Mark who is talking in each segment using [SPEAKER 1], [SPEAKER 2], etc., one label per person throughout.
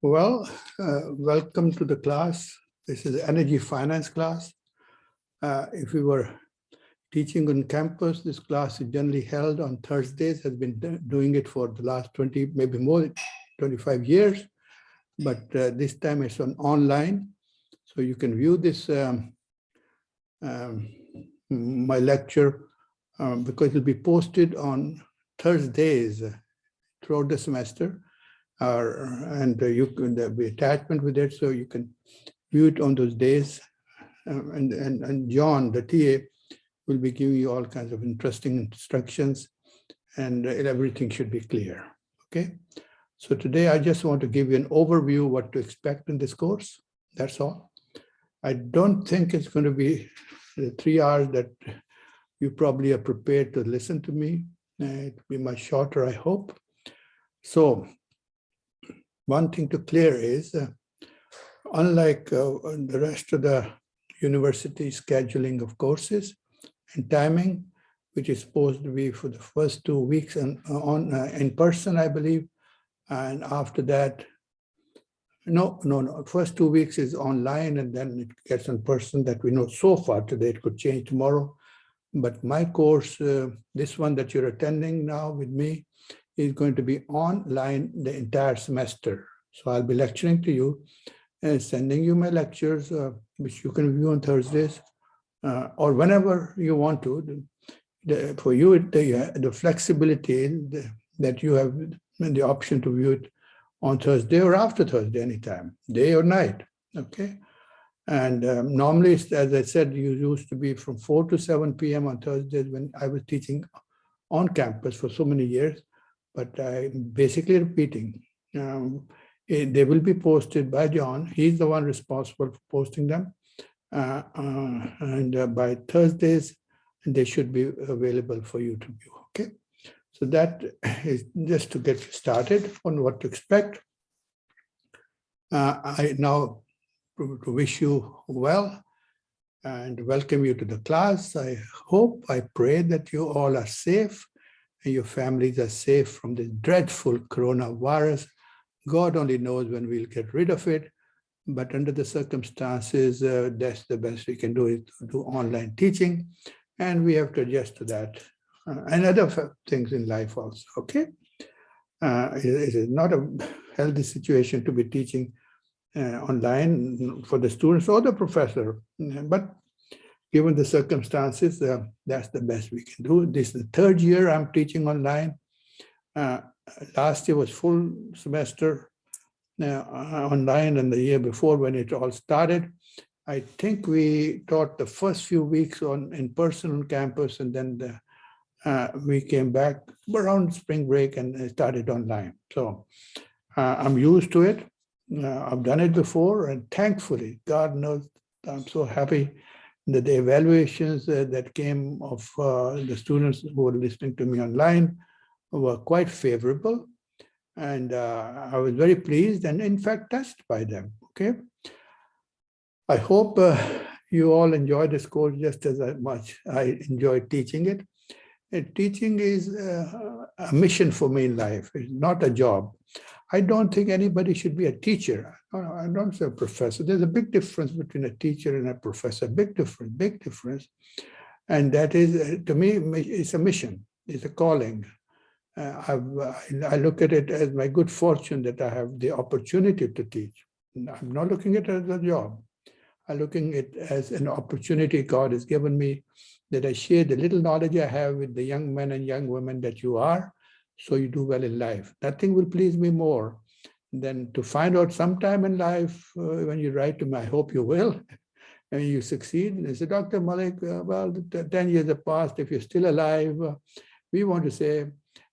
[SPEAKER 1] Welcome to the class. This is energy finance class. If we were teaching on campus, this class is generally held on Thursdays, has been doing it for the last 20, maybe more, 25 years. But this time it's on online. So you can view this, my lecture, because it'll be posted on Thursdays throughout the semester. And you can there'll be attachment with it, so you can view it on those days. And John, the TA, will be giving you all kinds of interesting instructions, and everything should be clear. Okay. So today I just want to give you an overview of what to expect in this course. That's all. I don't think it's going to be the 3 hours that you probably are prepared to listen to me. It'll be much shorter, I hope. So one thing to clear is, unlike the rest of the university scheduling of courses and timing, which is supposed to be for the first 2 weeks and in person, I believe, and after that, no, first 2 weeks is online, and then it gets in person. That we know so far today. It could change tomorrow, but my course, this one that you're attending now with me, is going to be online the entire semester. So I'll be lecturing to you and sending you my lectures, which you can view on Thursdays or whenever you want to. For you, the flexibility that you have the option to view it on Thursday or after Thursday, anytime, day or night, okay? And normally, as I said, you used to be from 4 to 7 p.m. on Thursdays when I was teaching on campus for so many years. But I'm basically repeating. They will be posted by John. He's the one responsible for posting them. And by Thursdays, they should be available for you to view, okay? So that is just to get you started on what to expect. I now wish you well and welcome you to the class. I hope, I pray that you all are safe and your families are safe from this dreadful coronavirus. God only knows when we'll get rid of it, but under the circumstances, that's the best we can do, is to do online teaching, and we have to adjust to that and other things in life also, okay? It is not a healthy situation to be teaching online for the students or the professor, but given the circumstances, that's the best we can do. This is the 3rd year I'm teaching online. Last year was full semester online, and the year before when it all started, I think we taught the first few weeks in person on campus, and then we came back around spring break and started online. So I'm used to it. I've done it before, and thankfully, God knows, I'm so happy that the evaluations that came of the students who were listening to me online were quite favorable. And I was very pleased and in fact touched by them, okay? I hope you all enjoy this course just as much I enjoy teaching it. And teaching is a mission for me in life. It's not a job. I don't think anybody should be a teacher. I don't say a professor. There's a big difference between a teacher and a professor. Big difference. And that is, to me, it's a mission. It's a calling. I look at it as my good fortune that I have the opportunity to teach. I'm not looking at it as a job. I'm looking at it as an opportunity God has given me, that I share the little knowledge I have with the young men and young women that you are, so you do well in life. Nothing will please me more than to find out sometime in life when you write to me, I hope you will, and you succeed. And they say, Dr. Malik, well, 10 years have passed. If you're still alive, we want to say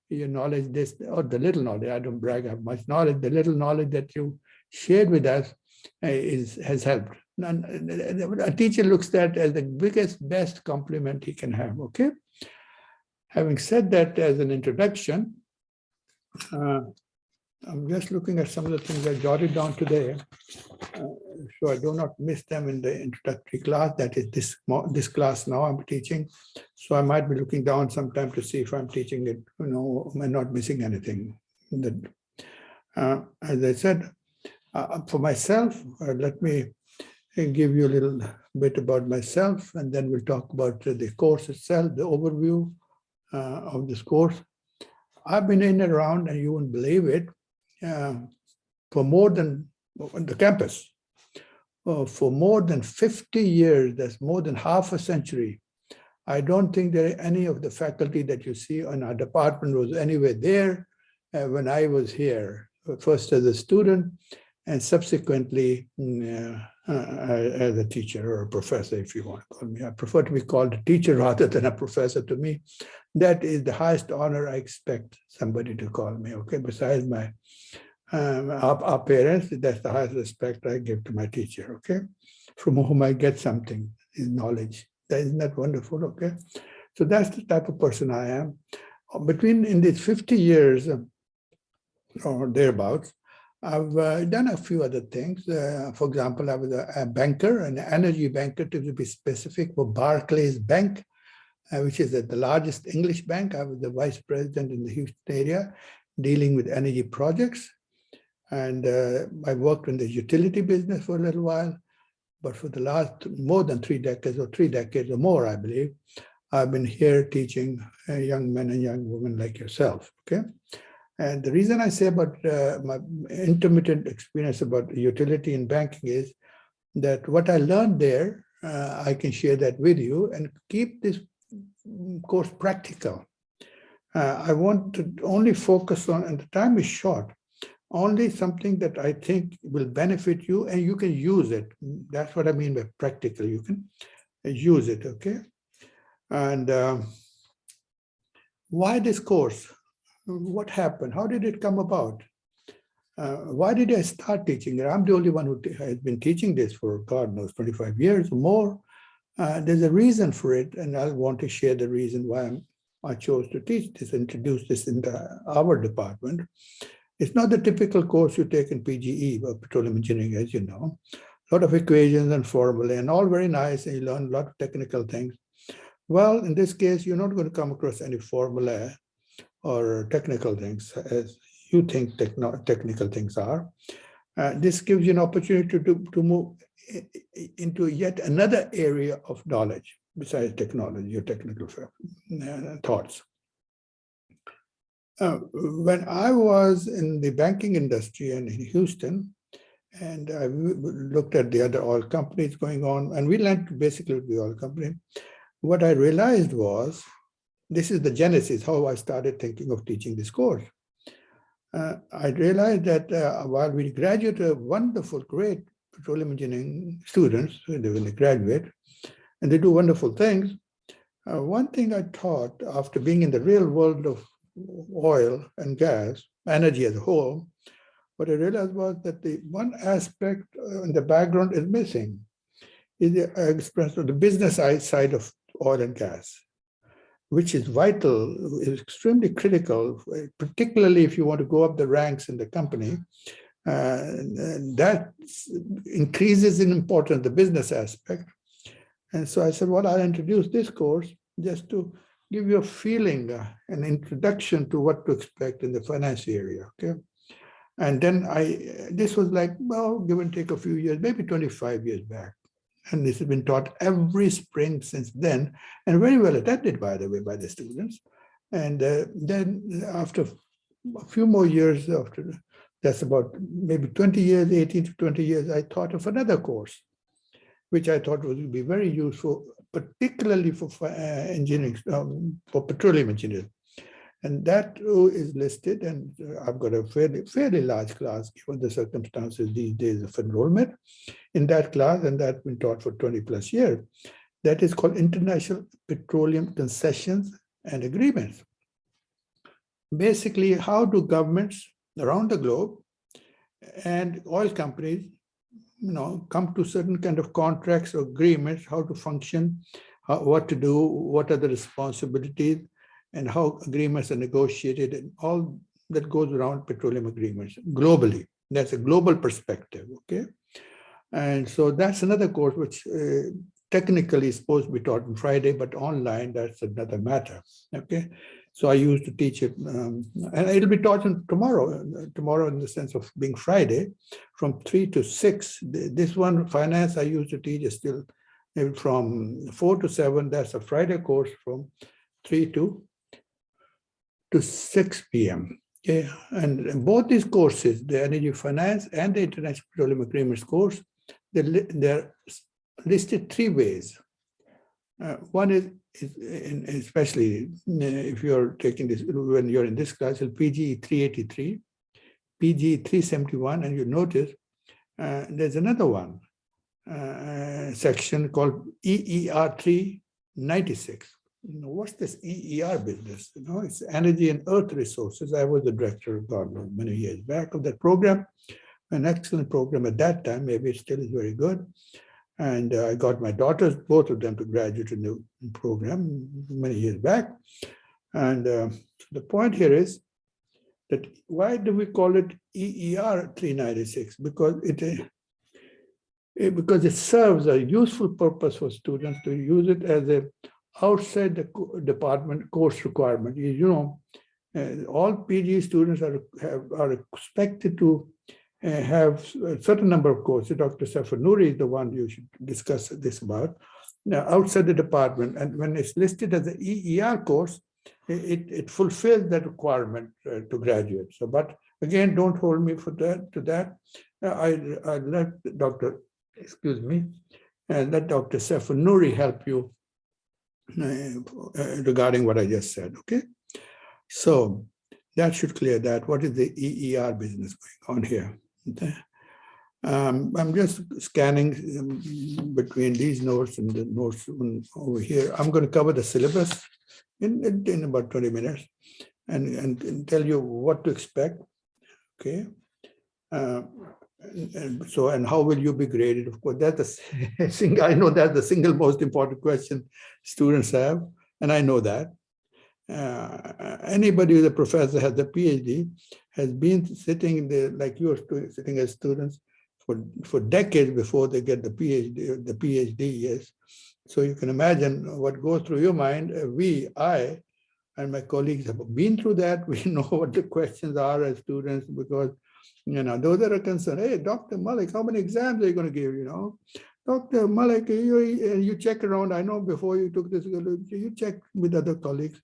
[SPEAKER 1] your knowledge, this, or the little knowledge, I don't brag, I have much knowledge, the little knowledge that you shared with us has helped. A teacher looks at that as the biggest, best compliment he can have, okay? Having said that as an introduction, I'm just looking at some of the things I jotted down today, so I do not miss them in the introductory class. That is this class now I'm teaching. So I might be looking down sometime to see if I'm teaching it, I'm not missing anything. As I said, For myself, let me give you a little bit about myself, and then we'll talk about the course itself, the overview of this course. I've been in and around, and you wouldn't believe it, for more than on the campus, for more than 50 years. That's more than half a century. I don't think there are any of the faculty that you see in our department was anywhere there when I was here, first as a student and subsequently as a teacher or a professor, if you want to call me. I prefer to be called a teacher rather than a professor. To me, that is the highest honor I expect somebody to call me, okay? Besides my our parents, that's the highest respect I give to my teacher, okay? From whom I get something, is knowledge. Isn't that wonderful, okay? So that's the type of person I am. In these 50 years or thereabouts, I've done a few other things. For example, I was a banker, an energy banker to be specific, for Barclays Bank, which is the largest English bank. I was the vice president in the Houston area dealing with energy projects. And I worked in the utility business for a little while. But for the last more than 3 decades or more, I believe, I've been here teaching young men and young women like yourself, okay? And the reason I say about my intermittent experience about utility and banking is that what I learned there, I can share that with you and keep this course practical. I want to only focus on, and the time is short, only something that I think will benefit you and you can use it. That's what I mean by practical. You can use it, okay? And why this course? What happened? How did it come about? Why did I start teaching it? I'm the only one who has been teaching this for, God knows, 25 years or more. There's a reason for it, and I want to share the reason why I chose to teach this, introduce this in our department. It's not the typical course you take in PGE, or petroleum engineering, as you know. A lot of equations and formulae, and all very nice, and you learn a lot of technical things. Well, in this case, you're not going to come across any formula or technical things as you think technical things are. This gives you an opportunity to move into yet another area of knowledge besides technology or technical thoughts. When I was in the banking industry and in Houston, and I looked at the other oil companies going on, and we learned basically with the oil company, what I realized was, this is the genesis, how I started thinking of teaching this course. I realized that while we graduate wonderful, great petroleum engineering students, when they graduate, and they do wonderful things, one thing I thought after being in the real world of oil and gas, energy as a whole, what I realized was that the one aspect in the background is missing, is the expression of the business side of oil and gas, which is vital, is extremely critical, particularly if you want to go up the ranks in the company. That increases in importance, the business aspect. And so I said, well, I'll introduce this course just to give you a feeling, an introduction to what to expect in the finance area, okay? And then this was like, well, give and take a few years, maybe 25 years back. And this has been taught every spring since then, and very well attended, by the way, by the students. And then after a few more years, after that's about maybe 20 years, 18 to 20 years, I thought of another course, which I thought would be very useful, particularly for engineering, for petroleum engineers. And that is listed, and I've got a fairly large class, given the circumstances these days of enrollment in that class, and that's been taught for 20 plus years. That is called International Petroleum Concessions and Agreements. Basically, how do governments around the globe and oil companies, come to certain kind of contracts or agreements, how to function, what to do, what are the responsibilities, and how agreements are negotiated, and all that goes around petroleum agreements globally. That's a global perspective, okay? And so that's another course which technically is supposed to be taught on Friday, but online, that's another matter, okay? So I used to teach it, and it'll be taught tomorrow in the sense of being Friday, from 3 to 6. This one, finance, I used to teach is still from 4 to 7. That's a Friday course from 3 to 6 p.m. Okay, and both these courses, the Energy Finance and the International Petroleum Agreements course, they're listed 3 ways. One is especially if you're taking this, when you're in this class, PGE 383, PGE 371, and you notice there's another one section called EER 396. What's this EER business? It's Energy and Earth Resources. I was the director, God knows, many years back of that program, an excellent program at that time. Maybe it still is very good. And I got my daughters, both of them, to graduate in the program many years back. And the point here is that why do we call it EER 396? Because it serves a useful purpose for students to use it as a outside the department course requirement. All PG students are expected to have a certain number of courses. Dr. Safanuri is the one you should discuss this about, outside the department. And when it's listed as an EER course, it fulfills that requirement to graduate. So, but again, don't hold me to that. I let Dr. Let Dr. Safanuri help you regarding what I just said, okay? So that should clear that. What is the EER business going on here? Okay. I'm just scanning between these notes and the notes over here. I'm going to cover the syllabus in about 20 minutes and tell you what to expect, okay? And how will you be graded? Of course, that's I know that's the single most important question students have, and I know that. Anybody who's a professor, has a PhD, has been sitting there like you're sitting as students for decades before they get the PhD, yes. So you can imagine what goes through your mind. I and my colleagues have been through that. We know what the questions are as students, because those that are concerned, hey, Dr. Malik, how many exams are you going to give, Dr. Malik, you check around. I know before you took this, you check with other colleagues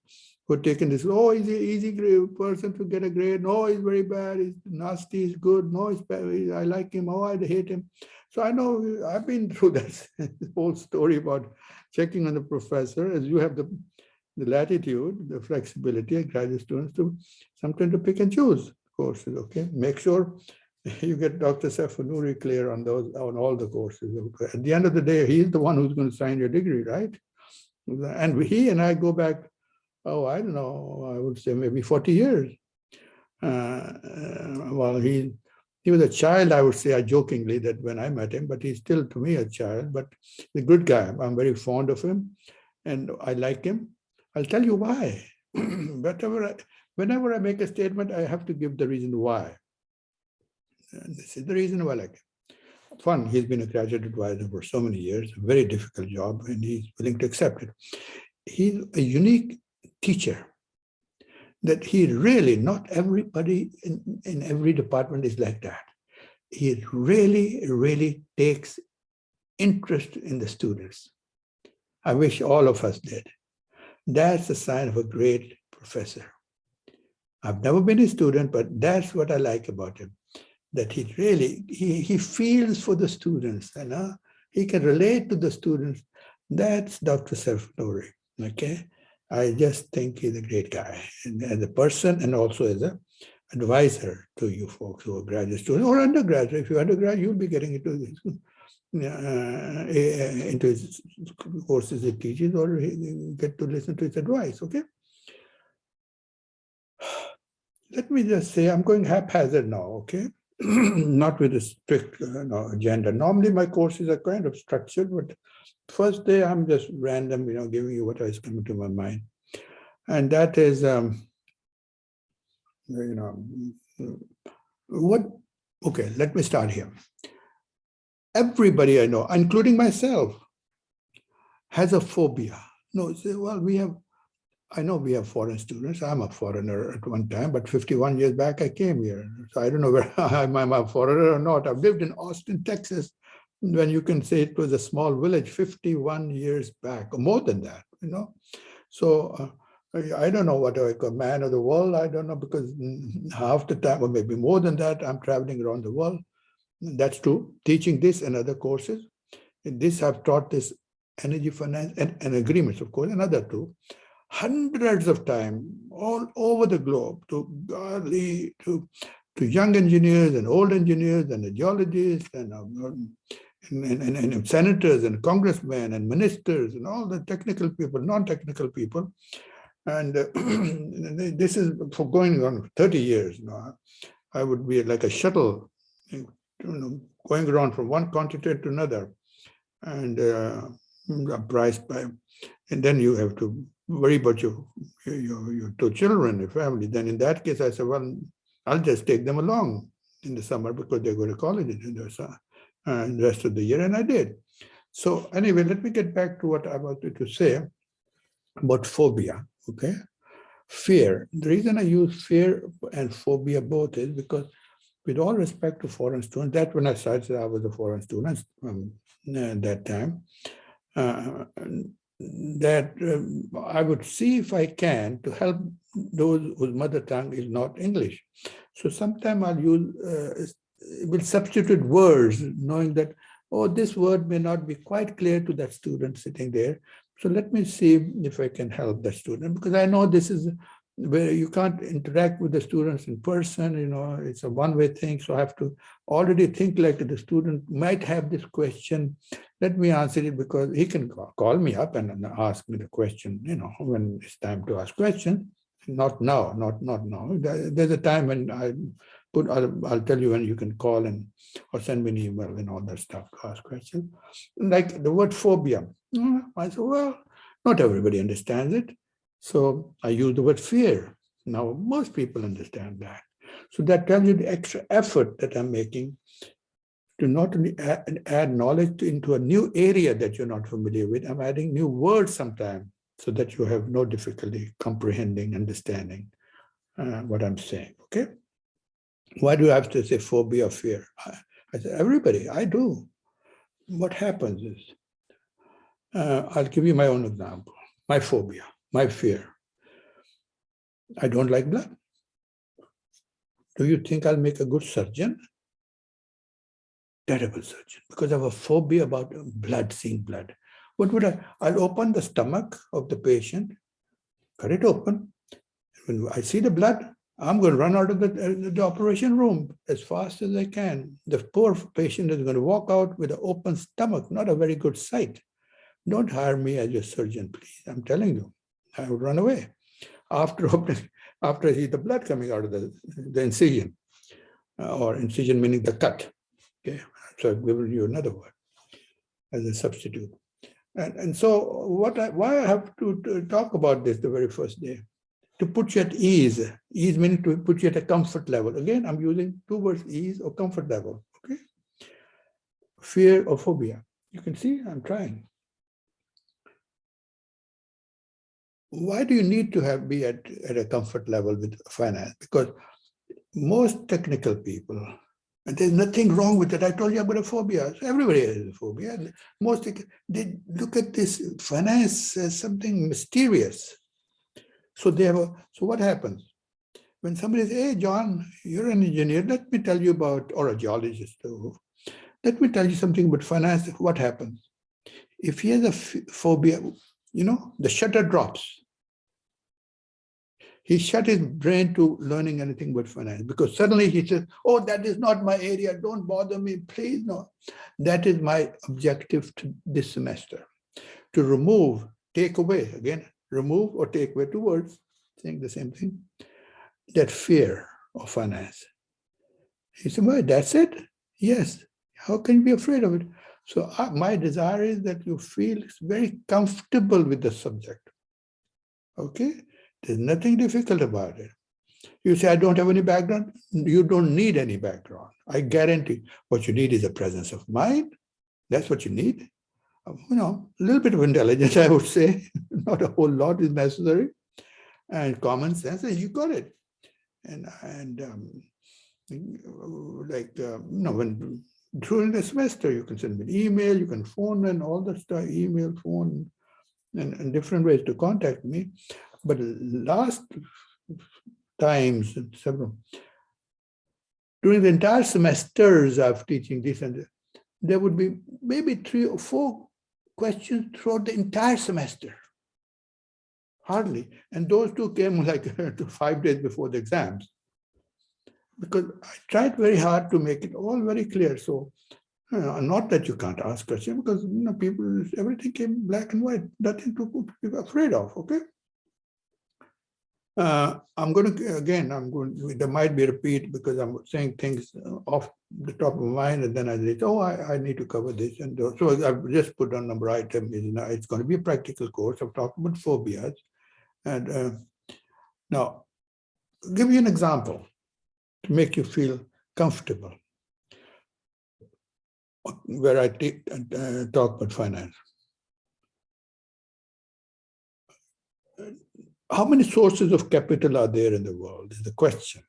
[SPEAKER 1] who are taking this. Oh, he's an easy person to get a grade. No, he's very bad. He's nasty. He's good. No, he's bad. I like him. Oh, I hate him. So I know I've been through this whole story about checking on the professor, as you have the latitude, the flexibility, graduate students to sometimes to pick and choose courses, okay? Make sure you get Dr. Safanuri clear on all the courses. Okay? At the end of the day, he's the one who's going to sign your degree, right? And he and I go back, I don't know, I would say maybe 40 years. Well, he was a child, I would say, jokingly, that when I met him, but he's still to me a child, but he's a good guy. I'm very fond of him and I like him. I'll tell you why. Whenever I make a statement, I have to give the reason why. And this is the reason why I like him. Fun, he's been a graduate advisor for so many years, a very difficult job, and he's willing to accept it. He's a unique teacher that he really, not everybody in every department is like that. He really, really takes interest in the students. I wish all of us did. That's a sign of a great professor. I've never been a student, but that's what I like about him, that he really, he feels for the students, he can relate to the students. That's Dr. Safanuri, okay? I just think he's a great guy, and as a person and also as an advisor to you folks who are graduate students or undergraduate. If you're undergrad, you'll be getting into his courses he teaches, or get to listen to his advice, okay? Let me just say, I'm going haphazard now, okay? Not with a strict agenda. Normally my courses are kind of structured, but first day I'm just random, giving you what is coming to my mind. And that is, okay, let me start here. Everybody I know, including myself, has a phobia. No, say, well, we have I know we have foreign students. I'm a foreigner at one time, but 51 years back I came here. So I don't know where I'm a foreigner or not. I've lived in Austin, Texas, when you can say it was a small village 51 years back, or more than that, you know. So I don't know what I call man of the world. I don't know, because half the time, or maybe more than that, I'm traveling around the world. That's true. Teaching this and other courses. In this, I've taught this energy finance and agreements, of course, another two. Hundreds of times all over the globe to young engineers and old engineers and geologists and senators and congressmen and ministers and all the technical people, non-technical people. And this is for going on 30 years. You know, I would be like a shuttle, you know, going around from one continent to another, and priced by, and then you have to worry about your two children, your family. Then in that case, I said, well, I'll just take them along in the summer because they go to college in the rest of the year, and I did. So anyway, let me get back to what I wanted to say about phobia, okay? Fear. The reason I use fear and phobia both is because, with all respect to foreign students, that when I started, I was a foreign student at that time, that I would see if I can to help those whose mother tongue is not English. So sometimes I'll use, will substitute words, knowing that, oh, this word may not be quite clear to that student sitting there. So let me see if I can help that student, because I know this is where you can't interact with the students in person, you know, it's a one-way thing. So I have to already think like the student might have this question. Let me answer it, because he can call me up and ask me the question, you know, when it's time to ask questions. Not now, not now. There's a time when I'll tell you when you can call or send me an email and all that stuff to ask questions. Like the word phobia. I said, well, not everybody understands it. So I use the word fear. Now, most people understand that. So that tells you the extra effort that I'm making to not only add knowledge into a new area that you're not familiar with. I'm adding new words sometimes so that you have no difficulty comprehending, understanding what I'm saying, okay? Why do I have to say phobia or fear? I said, everybody, I do. What happens is, I'll give you my own example. My phobia, my fear. I don't like blood. Do you think I'll make a good surgeon? Terrible surgeon, because I have a phobia about blood, seeing blood. What would I'll open the stomach of the patient, cut it open. When I see the blood, I'm going to run out of the operation room as fast as I can. The poor patient is going to walk out with an open stomach, not a very good sight. Don't hire me as your surgeon, please. I'm telling you, I would run away. After I see the blood coming out of the incision, or incision meaning the cut. Okay, so I've given you another word as a substitute. And so why I have to talk about this the very first day? To put you at ease. Ease meaning to put you at a comfort level. Again, I'm using two words, ease or comfort level. Okay. Fear or phobia. You can see I'm trying. Why do you need to be at a comfort level with finance? Because most technical people, and there's nothing wrong with it. I told you I've got a phobia. So everybody has a phobia. Most they look at this finance as something mysterious. So so what happens? When somebody says, hey, John, you're an engineer, let me tell you about, or a geologist too, let me tell you something about finance. What happens? If he has a phobia, you know, the shutter drops. He shut his brain to learning anything but finance, because suddenly he says, oh, that is not my area. Don't bother me, please. No, that is my objective to this semester. To remove, take away, again, remove or take away, two words, saying the same thing, that fear of finance. He said, well, that's it? Yes. How can you be afraid of it? So my desire is that you feel very comfortable with the subject. Okay? There's nothing difficult about it. You say, I don't have any background. You don't need any background. I guarantee what you need is a presence of mind. That's what you need. You know, a little bit of intelligence, I would say. Not a whole lot is necessary. and common sense, and you got it. When during the semester, you can send me an email, you can phone, and all that stuff, email, phone, and different ways to contact me. But last times, several, during the entire semesters of teaching this, and there would be maybe 3 or 4 questions throughout the entire semester. Hardly. And those 2 came like 5 days before the exams. Because I tried very hard to make it all very clear. So, not that you can't ask questions, because people, everything came black and white, nothing to be afraid of, okay? I'm going to, there might be a repeat because I'm saying things off the top of my mind, and then I say, I need to cover this. And so I've just put on number item, it's going to be a practical course. I've talked about phobias. And now, I'll give you an example to make you feel comfortable, where I talk about finance. How many sources of capital are there in the world is the question.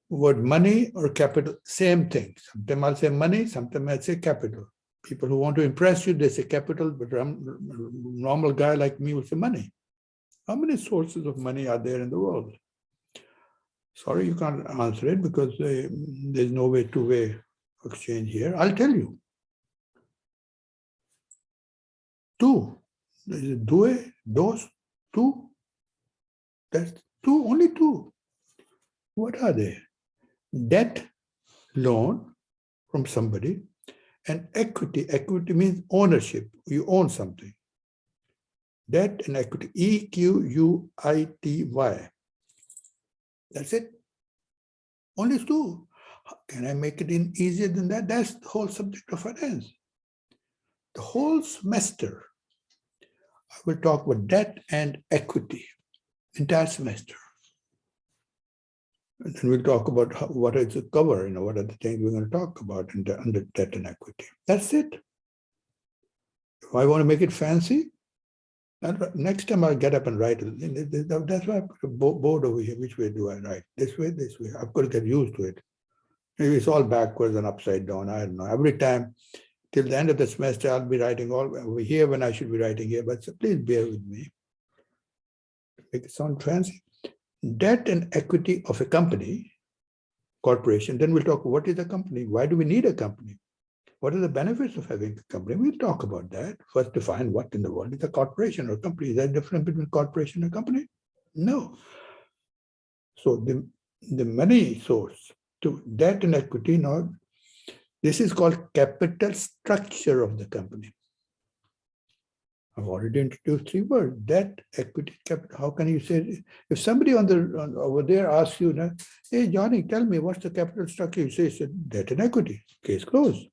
[SPEAKER 1] Word money or capital, same thing. Sometimes I'll say money, sometimes I'll say capital. People who want to impress you, they say capital, but a normal guy like me will say money. How many sources of money are there in the world? Sorry, you can't answer it because there's no way two-way exchange here. I'll tell you. 2. Due, dos, 2. That's 2, only 2. What are they? Debt, loan from somebody, and equity. Equity means ownership. You own something. Debt and equity. EQUITY. That's it. Only 2. Can I make it easier than that? That's the whole subject of finance. The whole semester, I will talk about debt and equity, entire semester. And then we'll talk about what is the cover, what are the things we're going to talk about under debt and equity. That's it. If I want to make it fancy, next time I'll get up and write it. That's why I put a board over here. Which way do I write? This way, this way. I've got to get used to it. Maybe it's all backwards and upside down. I don't know. Every time, till the end of the semester, I'll be writing all over here when I should be writing here. But so please bear with me. Make it sound fancy. Debt and equity of a company, corporation. Then we'll talk, what is a company? Why do we need a company? What are the benefits of having a company? We'll talk about that. First, define what in the world is a corporation or a company. Is there a difference between corporation and company? No. So the money source to debt and equity, now, this is called capital structure of the company. I've already introduced 3 words: debt, equity, capital. How can you say, if somebody over there asks you, hey, Johnny, tell me what's the capital structure? You say, it's debt and equity. Case closed.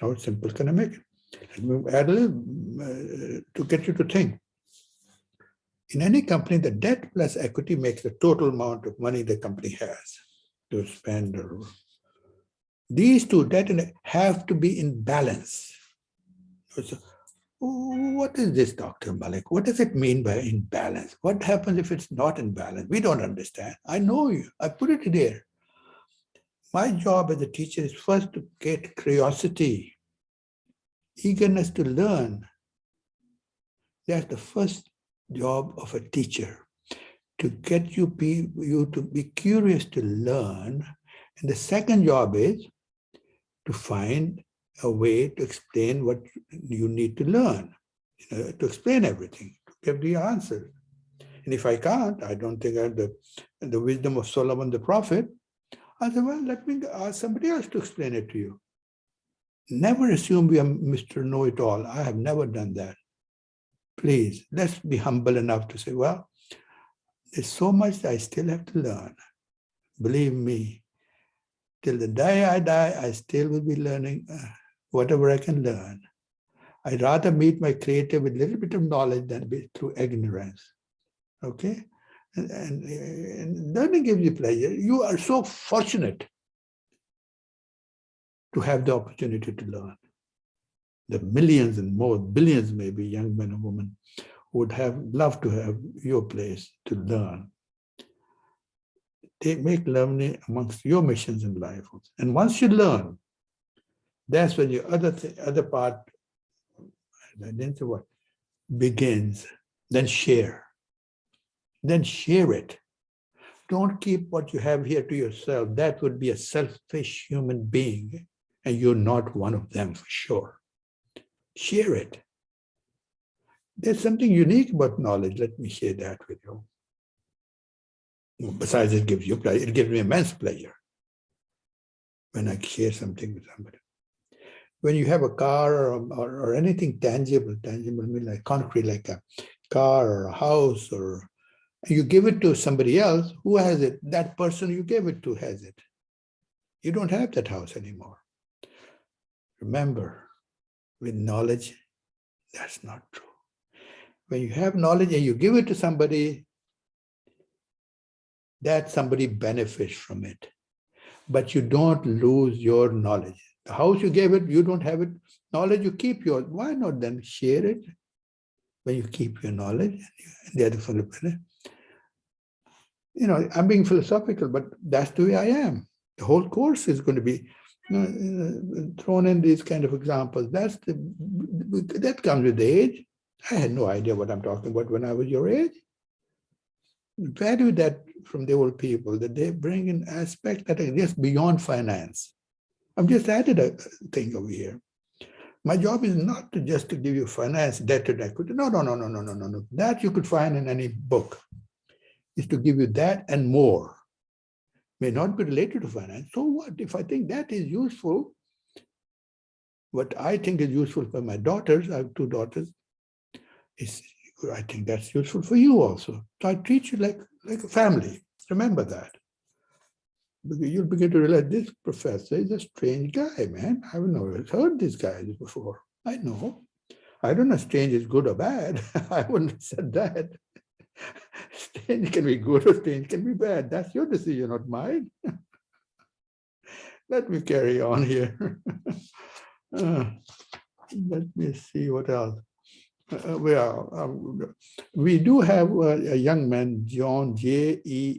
[SPEAKER 1] How simple can I make it? Let me add a little to get you to think. In any company, the debt plus equity makes the total amount of money the company has to spend. These 2, debt and equity, have to be in balance. So, what is this, Dr. Malik? What does it mean by in balance? What happens if it's not in balance? We don't understand. I know you. I put it there. My job as a teacher is first to get curiosity, eagerness to learn. That's the first job of a teacher, to get you to be curious to learn. And the second job is to find a way to explain what you need to learn, to explain everything, to give the answers. And if I can't, I don't think I have the wisdom of Solomon the prophet, I say, well, let me ask somebody else to explain it to you. Never assume we are Mr. Know-it-all. I have never done that. Please, let's be humble enough to say, well, there's so much that I still have to learn. Believe me, till the day I die, I still will be learning whatever I can learn. I'd rather meet my creator with a little bit of knowledge than be through ignorance. Okay? And learning gives you pleasure. You are so fortunate to have the opportunity to learn. The millions and more, billions maybe, young men and women would have loved to have your place to learn. They make learning amongst your missions in life. And once you learn, that's when your other part, I didn't say what, begins. Then share. Then share it. Don't keep what you have here to yourself. That would be a selfish human being, and you're not one of them for sure. Share it. There's something unique about knowledge. Let me share that with you. Besides, it gives you pleasure. It gives me immense pleasure when I share something with somebody. When you have a car or anything tangible, I mean like concrete, like a car or a house, or you give it to somebody else, who has it? That person you gave it to has it. You don't have that house anymore. Remember, with knowledge, that's not true. When you have knowledge and you give it to somebody, that somebody benefits from it. But you don't lose your knowledge. The house you gave it, you don't have it. Knowledge, you keep yours. Why not then share it? When you keep your knowledge, and the other fellow, I'm being philosophical, but that's the way I am. The whole course is going to be thrown in these kind of examples. That comes with age. I had no idea what I'm talking about when I was your age. Value that from the old people, that they bring in aspects that are just beyond finance. I've just added a thing over here. My job is not to just to give you finance, debt and equity. No. That you could find in any book. Is to give you that and more. May not be related to finance. So what? If I think that is useful, what I think is useful for my daughters, I have 2 daughters, I think that's useful for you also. So I treat you like a family. Remember that. Because you'll begin to realize this professor is a strange guy, man. I've never heard these guys before. I know. I don't know if strange is good or bad. I wouldn't have said that. Strange can be good or strange can be bad. That's your decision, not mine. Let me carry on here. Let me see what else. We do have a young man, John, Jeon,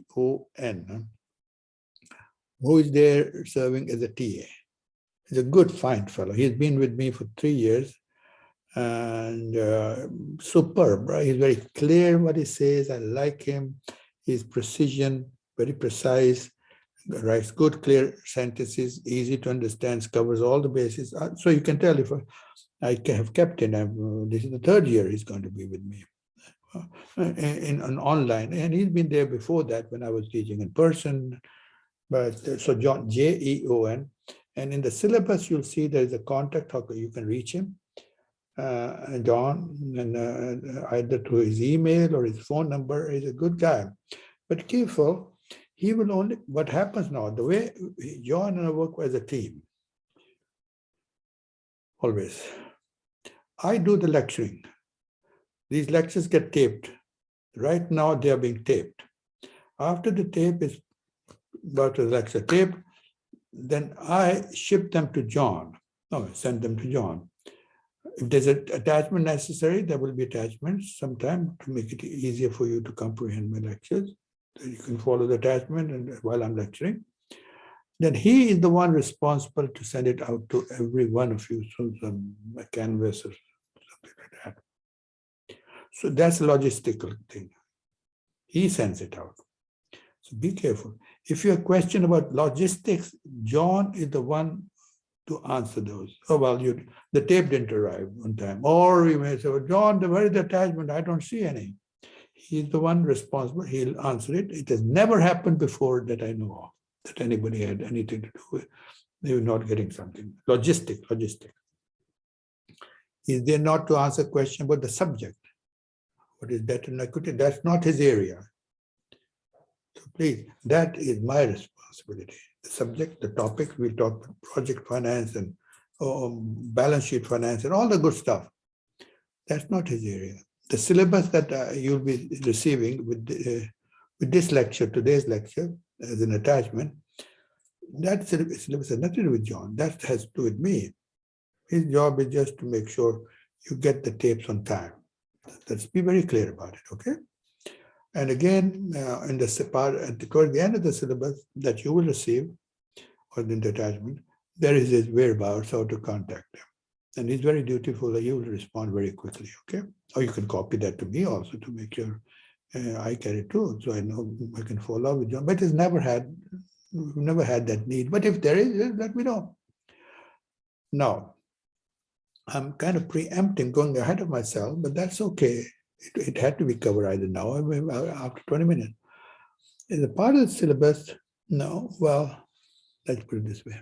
[SPEAKER 1] who is there serving as a TA. He's a good, fine fellow. He's been with me for 3 years. And superb, right? He's very clear what he says. I like him. His precision, very precise, writes good, clear sentences, easy to understand, covers all the bases. So you can tell if I have kept him. This is the 3rd year he's going to be with me in an online. And he's been there before that when I was teaching in person. But so John, Jeon. And in the syllabus, you'll see there is a contact, how you can reach him. John, and either through his email or his phone number. He's a good guy. But careful, he will only, what happens now, the way John and I work as a team, always. I do the lecturing. These lectures get taped. Right now, they are being taped. After the tape is about the lecture tape, then I ship them to John. No, send them to John. If there's an attachment necessary, there will be attachments sometime to make it easier for you to comprehend my lectures. So you can follow the attachment and while I'm lecturing. Then he is the one responsible to send it out to every one of you, so some canvas or something like that. So that's a logistical thing. He sends it out. So be careful. If you have a question about logistics, John is the one to answer those. Oh, well, the tape didn't arrive on time. Or you may say, well, John, where is the attachment? I don't see any. He's the one responsible. He'll answer it. It has never happened before that I know of, that anybody had anything to do with. They were not getting something. Logistic. Is there not to answer a question about the subject? What is debt and equity? That's not his area. So please, that is my responsibility. The subject, the topic, we'll talk about project finance and balance sheet finance and all the good stuff. That's not his area. The syllabus that you'll be receiving with this lecture, today's lecture, as an attachment, that syllabus has nothing to do with John. That has to do with me. His job is just to make sure you get the tapes on time. Let's be very clear about it, okay? And again, in the part, toward the end of the syllabus that you will receive, or in the attachment, there is his whereabouts, how to contact him. And he's very dutiful, that he will respond very quickly, okay? Or you can copy that to me also to make sure I carry it too, so I know I can follow up with John. But we've never had that need. But if there is, let me know. Now, I'm kind of preempting, going ahead of myself, but that's okay. It had to be covered either now or after 20 minutes. Is a part of the syllabus? No. Well, let's put it this way.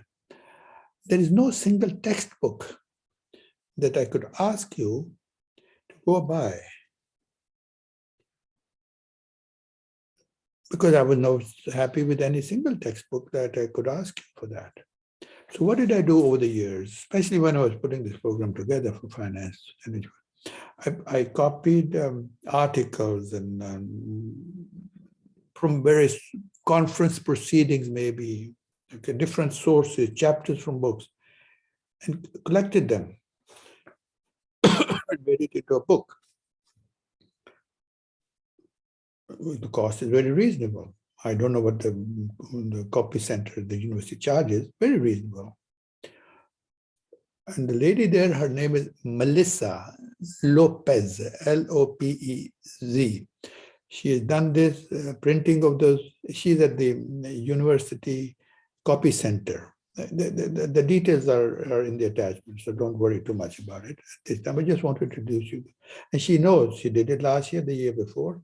[SPEAKER 1] There is no single textbook that I could ask you to go by, because I was not happy with any single textbook that I could ask you for that. So what did I do over the years, especially when I was putting this program together for finance management? I copied articles and from various conference proceedings, maybe okay, different sources, chapters from books, and collected them and made it into a book. The cost is very reasonable. I don't know what the copy center at the university charges, very reasonable. And the lady there, her name is Melissa Lopez, Lopez. She has done this printing of those. She's at the university copy center. The details are in the attachment, so don't worry too much about it. This time I just want to introduce you. And she knows, she did it last year, the year before,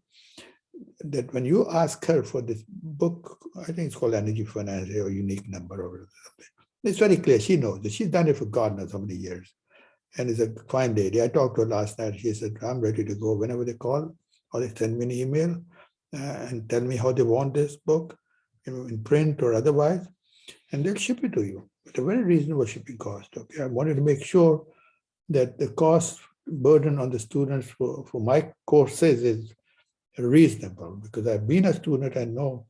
[SPEAKER 1] that when you ask her for this book, I think it's called Energy Finance or Unique Number or something. It's very clear. She knows that. She's done it for God knows how many years. And is a fine lady. I talked to her last night. She said, I'm ready to go whenever they call or they send me an email and tell me how they want this book, in print or otherwise, and they'll ship it to you at a very reasonable shipping cost. Okay, I wanted to make sure that the cost burden on the students for my courses is reasonable, because I've been a student. I know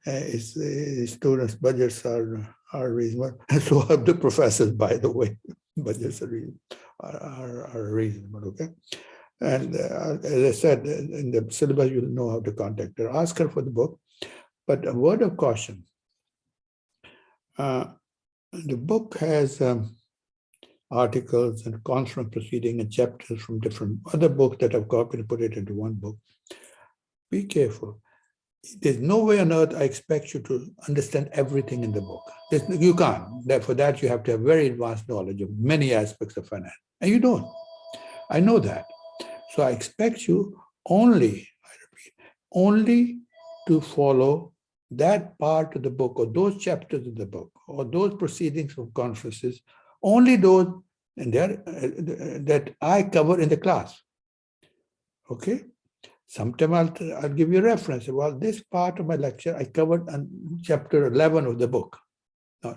[SPEAKER 1] students' budgets are reasonable, and so have the professors, by the way. Budgets are reasonable, okay? And as I said, in the syllabus, you'll know how to contact her. Ask her for the book. But a word of caution. The book has articles and conference proceeding and chapters from different other books that I've copied and put it into one book. Be careful. There's no way on earth I expect you to understand everything in the book. You can't. For that, you have to have very advanced knowledge of many aspects of finance. And you don't. I know that. So I expect you only, I repeat, only to follow that part of the book or those chapters of the book or those proceedings from conferences, only those and that I cover in the class. Okay? Sometime I'll give you a reference. Well, this part of my lecture I covered on chapter 11 of the book. Now,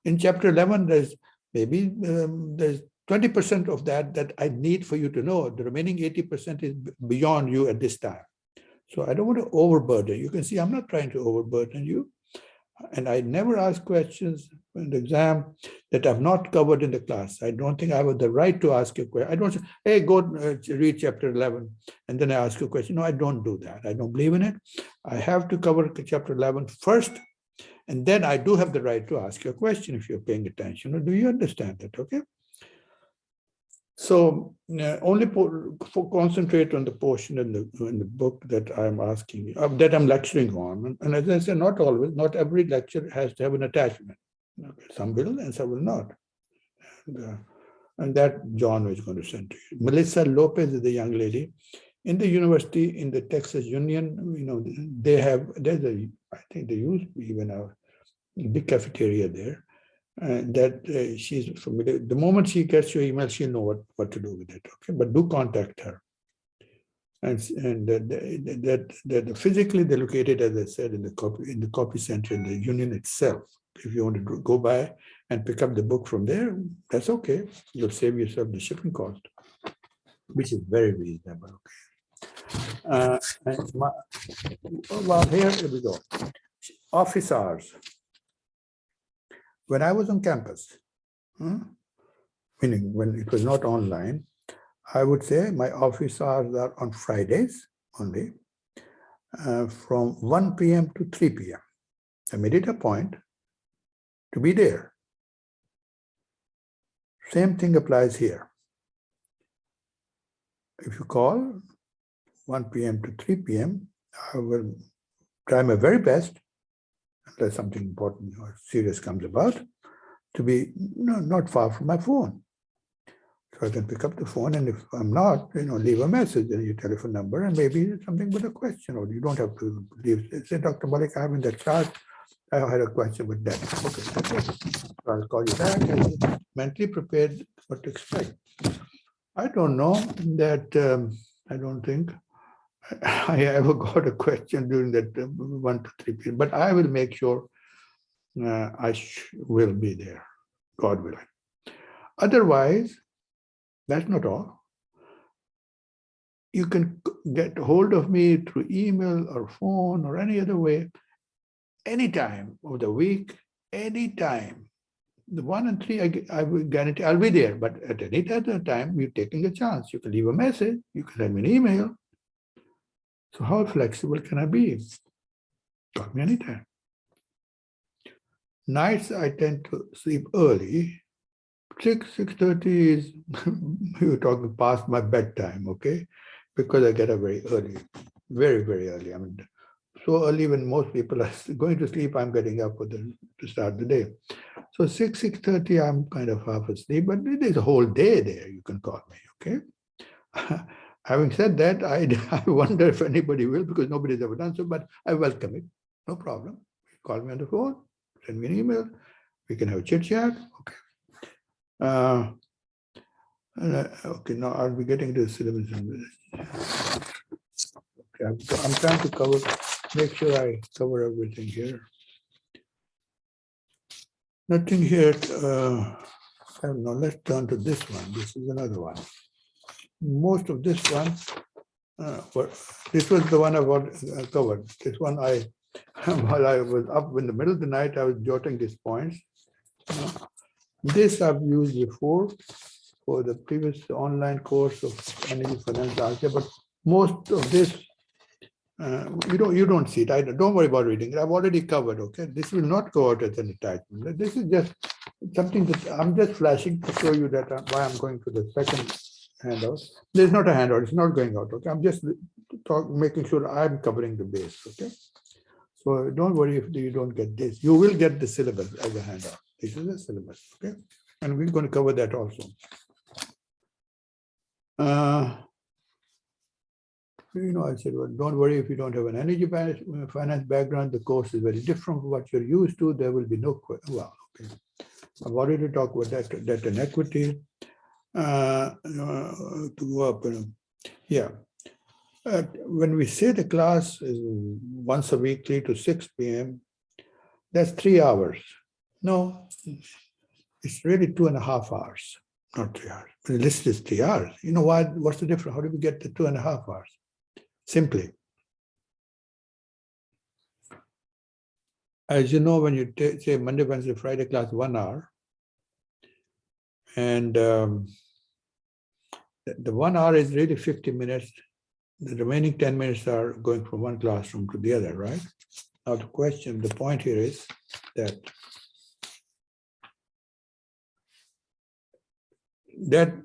[SPEAKER 1] in chapter 11, there's maybe there's 20% of that I need for you to know. The remaining 80% is beyond you at this time. So I don't want to overburden. You can see I'm not trying to overburden you. And I never ask questions in the exam that I've not covered in the class. I don't think I have the right to ask you a question. I don't say, hey, go read chapter 11, and then I ask you a question. No, I don't do that. I don't believe in it. I have to cover chapter 11 first, and then I do have the right to ask you a question if you're paying attention. Do you understand that, okay? So only concentrate on the portion in the book that I'm asking, that I'm lecturing on. And as I said, not always, not every lecture has to have an attachment. Okay, some will and some will not. And that John is going to send to you. Melissa Lopez is the young lady. In the university, in the Texas Union, I think they use even a big cafeteria there. That she's familiar. The moment she gets your email, she'll know what to do with it. Okay, but do contact her. And that physically they're located, as I said, in the copy center in the union itself. If you want to go by and pick up the book from there, that's okay. You'll save yourself the shipping cost, which is very reasonable. Okay. Well, here we go. Office hours. When I was on campus, meaning when it was not online, I would say my office hours are on Fridays only, from 1 p.m. to 3 p.m. I made it a point to be there. Same thing applies here. If you call 1 p.m. to 3 p.m., I will try my very best, unless something important or serious comes about, to be not far from my phone. So I can pick up the phone, and if I'm not, leave a message in your telephone number, and maybe something with a question, or you don't have to leave. Say, Dr. Malik, I'm in that class. I had a question with that. Okay, that's it. So I'll call you back and mentally prepared what to expect. I don't know that, I don't think I ever got a question during that 1 to 3 period, but I will make sure I will be there, God willing. Otherwise, that's not all. You can get hold of me through email or phone or any other way, anytime of the week, anytime. The 1 and 3, I will guarantee I'll be there, but at any other time, you're taking a chance. You can leave a message, you can send me an email. So how flexible can I be? Call me anytime. Nights, I tend to sleep early. 6:30 is, you're talking past my bedtime, okay? Because I get up very early, very, very early. I mean, so early when most people are going to sleep, I'm getting up to start the day. So 6:30, I'm kind of half asleep, but there's a whole day there. You can call me, okay? Having said that, I wonder if anybody will, because nobody's ever done so, but I welcome it. No problem. Call me on the phone, send me an email. We can have a chit chat. Okay. Okay, now I'll be getting to the syllabus in this. Okay, I'm trying to make sure I cover everything here. Nothing here. I don't know. Let's turn to this one. This is another one. Most of this one, this was the one I covered. This one while I was up in the middle of the night, I was jotting these points. This I've used before for the previous online course of energy finance algebra, but most of this you don't see it. Don't worry about reading it. I've already covered. Okay, this will not go out as an attachment. This is just something that I'm just flashing to show you that why I'm going to the second handout. There's not a handout. It's not going out. Okay, I'm just making sure I'm covering the base. Okay, so don't worry if you don't get this. You will get the syllabus as a handout. This is a syllabus. Okay, and we're going to cover that also. I said, well, don't worry if you don't have an energy finance background. The course is very different from what you're used to. There will be no question. Well, okay. I've already talked about debt and equity. To go up, yeah. When we say the class is once a week, 3 to 6 p.m., that's 3 hours. No, it's really 2.5 hours, not 3 hours. But the list is 3 hours. You know why? What's the difference? How do we get the 2.5 hours? Simply, as you know, when you say Monday, Wednesday, Friday class 1 hour, and the 1 hour is really 50 minutes. The remaining 10 minutes are going from one classroom to the other, right? Now the point here is that the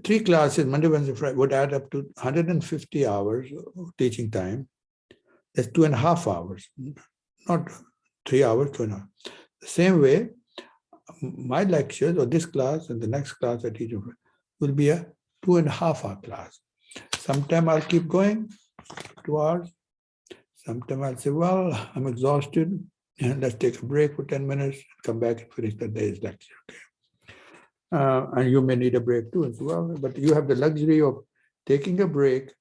[SPEAKER 1] 3 classes, Monday, Wednesday, Friday, would add up to 150 hours of teaching time. That's 2.5 hours, not 3 hours, 2.5. The same way, my lectures or this class and the next class I teach will be a 2.5 hour class. Sometime I'll keep going 2 hours. Sometime I'll say, well, I'm exhausted, and let's take a break for 10 minutes, come back and finish the day's lecture. Okay. And you may need a break too as well, but you have the luxury of taking a break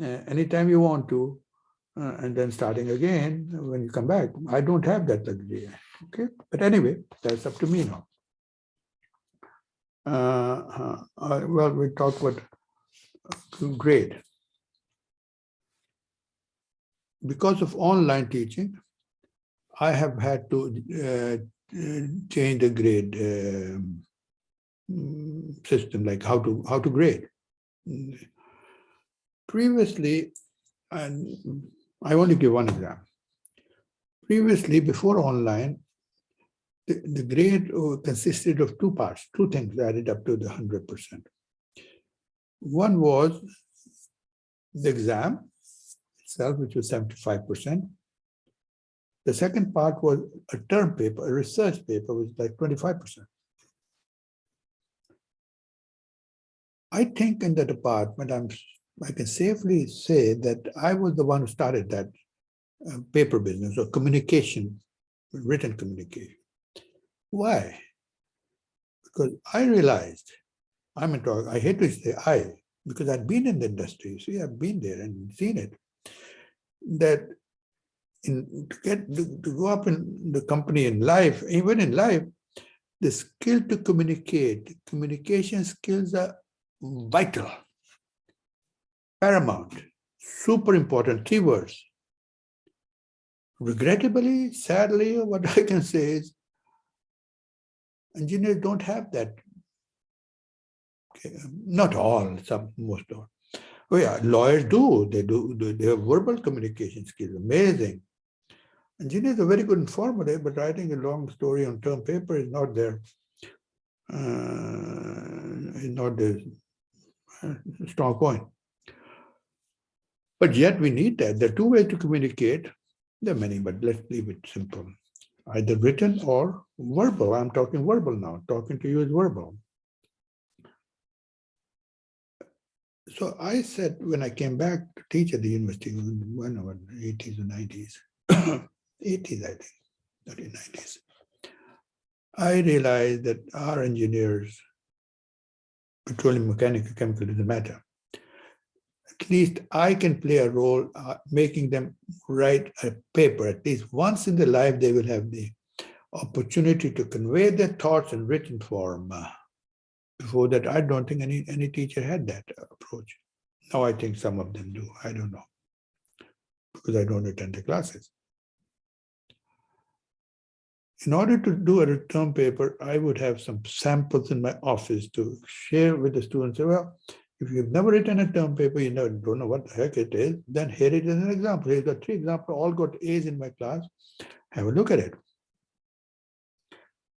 [SPEAKER 1] anytime you want to, and then starting again when you come back. I don't have that luxury, okay? But anyway, that's up to me now. Well, we talked about grade. Because of online teaching, I have had to change the grade system, like how to grade. Previously, and I only give one example. Previously, before online, the grade consisted of two parts, two things added up to the 100%. One was the exam itself, which was 75%. The second part was a term paper, a research paper, which was like 25%. I think in the department, I can safely say that I was the one who started that paper business or communication, written communication. Why? Because I realized, I hate to say I, because I'd been in the industry. See, I've been there and seen it, that to go up in the company in life, even in life, the skill to communicate, communication skills are vital, paramount, super important, 3 words. Regrettably, sadly, what I can say is engineers don't have that. Okay. Not all, most don't. Oh yeah, lawyers do. They have verbal communication skills, amazing. Engineers are very good informer, but writing a long story on term paper is not their strong point. But yet we need that. There are 2 ways to communicate. There are many, but let's leave it simple. Either written or verbal. I'm talking verbal now. Talking to you is verbal. So I said, when I came back to teach at the university, when I was 80s or 90s, 80s, I think, 1990s, I realized that our engineers, petroleum, mechanical, chemical, doesn't matter. At least I can play a role making them write a paper. At least once in their life, they will have the opportunity to convey their thoughts in written form. Before that, I don't think any teacher had that approach. Now I think some of them do. I don't know, because I don't attend the classes. In order to do a term paper, I would have some samples in my office to share with the students. Say, well, if you've never written a term paper, you don't know what the heck it is, then here it is an example. Here's got 3 examples, all got A's in my class. Have a look at it.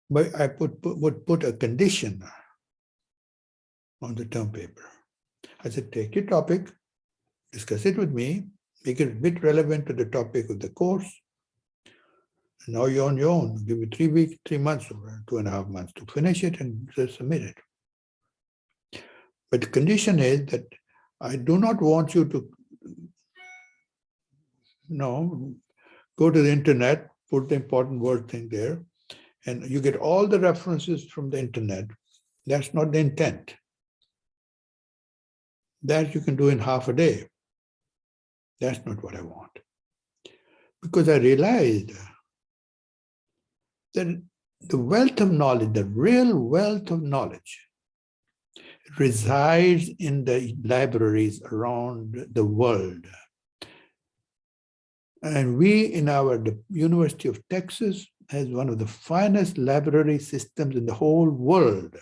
[SPEAKER 1] But I would put a condition on the term paper. I said, take your topic, discuss it with me, make it a bit relevant to the topic of the course. And now you're on your own. Give you 3 weeks, 3 months, or 2.5 months to finish it and submit it. But the condition is that I do not want you to go to the internet, put the important word thing there, and you get all the references from the internet. That's not the intent. That you can do in half a day. That's not what I want. Because I realized that the wealth of knowledge, the real wealth of knowledge, resides in the libraries around the world. And we in the University of Texas has one of the finest library systems in the whole world.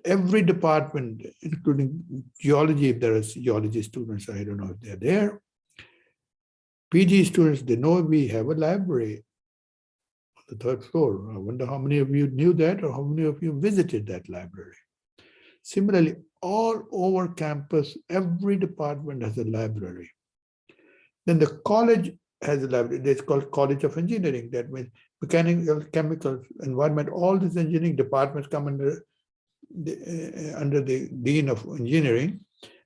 [SPEAKER 1] Every department, including geology, if there are geology students, I don't know if they're there. PG students, they know we have a library on the 3rd floor. I wonder how many of you knew that or how many of you visited that library. Similarly, all over campus, every department has a library. Then the college has a library. It's called College of Engineering. That means mechanical, chemical, environment, all these engineering departments come under the Dean of Engineering.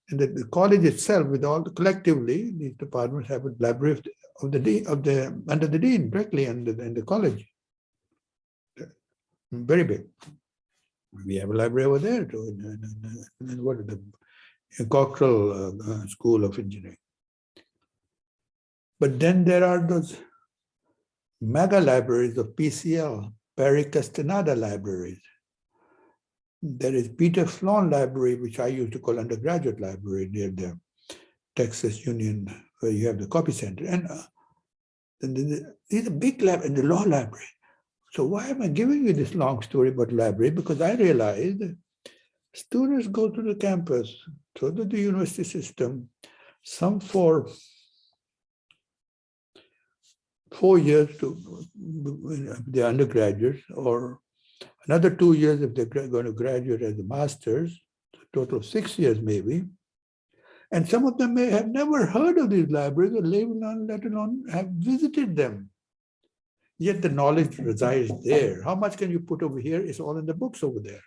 [SPEAKER 1] And the college itself, with all collectively, these departments have a library under the Dean, directly in the college. Very big. We have a library over there too, in what is the Cockrell School of Engineering. But then there are those mega libraries of PCL, Perry Castaneda libraries. There is Peter Sloan Library, which I used to call undergraduate library near the Texas Union, where you have the copy center. And these are big lab and the law library. So why am I giving you this long story about library? Because I realized Students go to the campus, to the university system, some for 4 years to the undergraduates, or another 2 years if they're going to graduate as a master's, a total of 6 years maybe. And some of them may have never heard of these libraries or let alone have visited them. Yet the knowledge resides there. How much can you put over here? It's all in the books over there.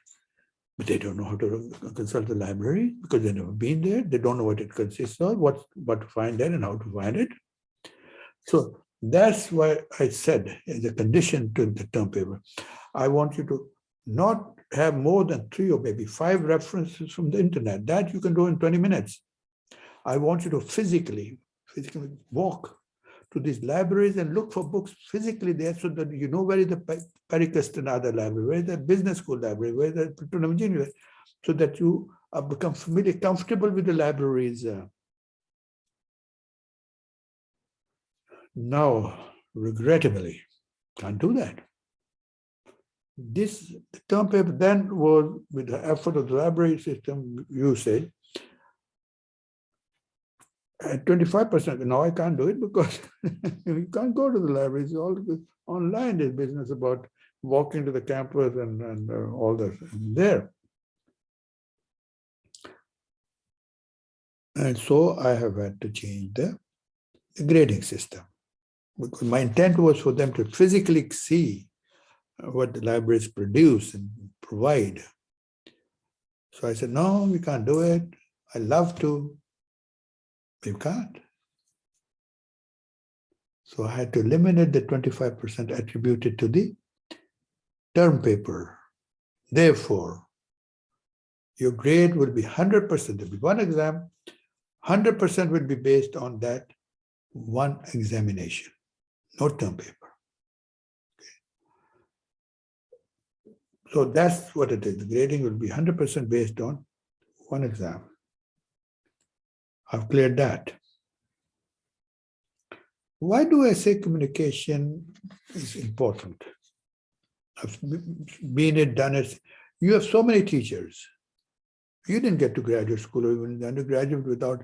[SPEAKER 1] But they don't know how to consult the library because they've never been there. They don't know what it consists of, what to find there and how to find it. So that's why I said, as a condition to the term paper, I want you to not have more than 3 or maybe 5 references from the internet. That you can do in 20 minutes. I want you to physically walk to these libraries and look for books physically there so that you know where is the Parikasthanada library, where is the business school library, where is the Platoon of Engineering, so that you become familiar, comfortable with the libraries. Now, regrettably, can't do that. This term paper then was, with the effort of the library system usage, at 25%. Now I can't do it because you can't go to the library. It's all online, this business about walking to the campus and all that there. And so I have had to change the grading system, because my intent was for them to physically see what the libraries produce and provide. So I said, no, we can't do it. I love to. You can't. So I had to eliminate the 25% attributed to the term paper. Therefore, your grade will be 100%. There will be one exam, 100% will be based on that one examination, no term paper. Okay. So that's what it is. The grading will be 100% based on one exam. I've cleared that. Why do I say communication is important? I've been it, done it. You have so many teachers. You didn't get to graduate school or even undergraduate without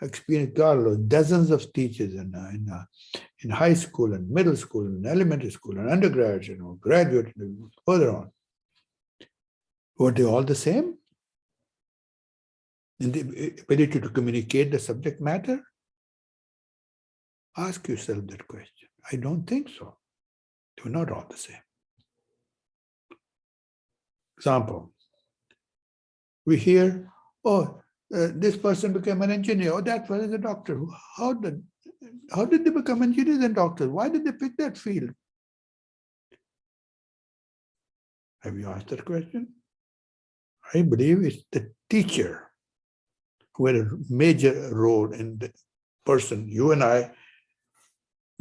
[SPEAKER 1] experience. Carlos, dozens of teachers in high school and middle school and elementary school and undergraduate, graduate, and further on. Were they all the same? In the ability to communicate the subject matter? Ask yourself that question. I don't think so. They were not all the same. Example, we hear, oh, this person became an engineer, or that one is a doctor. How did they become engineers and doctors? Why did they pick that field? Have you asked that question? I believe it's the teacher who had a major role in the person, you and I,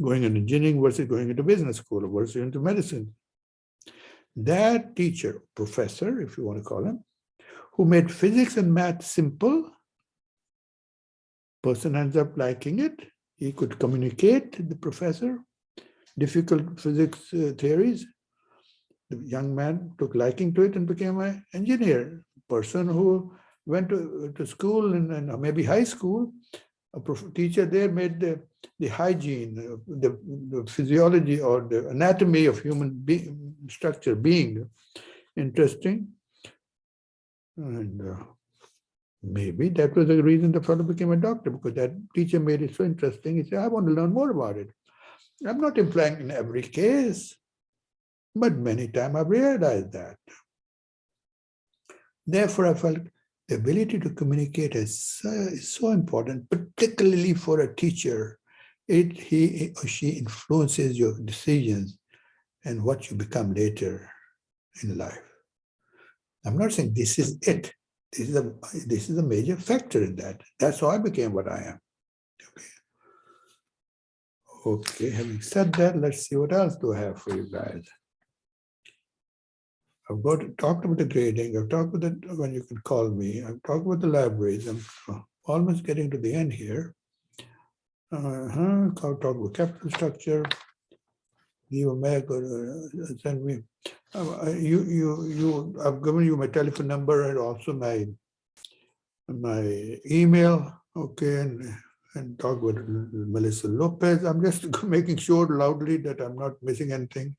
[SPEAKER 1] going into engineering versus going into business school or versus into medicine. That teacher, professor, if you want to call him, who made physics and math simple, person ends up liking it. He could communicate, the professor, difficult physics theories. The young man took liking to it and became an engineer. Person who went to school and maybe high school, a teacher there made the hygiene, the physiology or the anatomy of human structure being interesting. And maybe that was the reason the fellow became a doctor, because that teacher made it so interesting. He said, I want to learn more about it. I'm not implying in every case, but many times I've realized that. Therefore, I felt the ability to communicate is so important, particularly for a teacher. He or she influences your decisions and what you become later in life. I'm not saying this is it. This is a major factor in that. That's how I became what I am. Okay, having said that, let's see what else do I have for you guys. I've talked about the grading. I've talked about when you can call me. I've talked about the libraries. I'm almost getting to the end here. I'll talk about capital structure. Give a send me. I've given you my telephone number and also my email, okay, and talk with Melissa Lopez. I'm just making sure loudly that I'm not missing anything.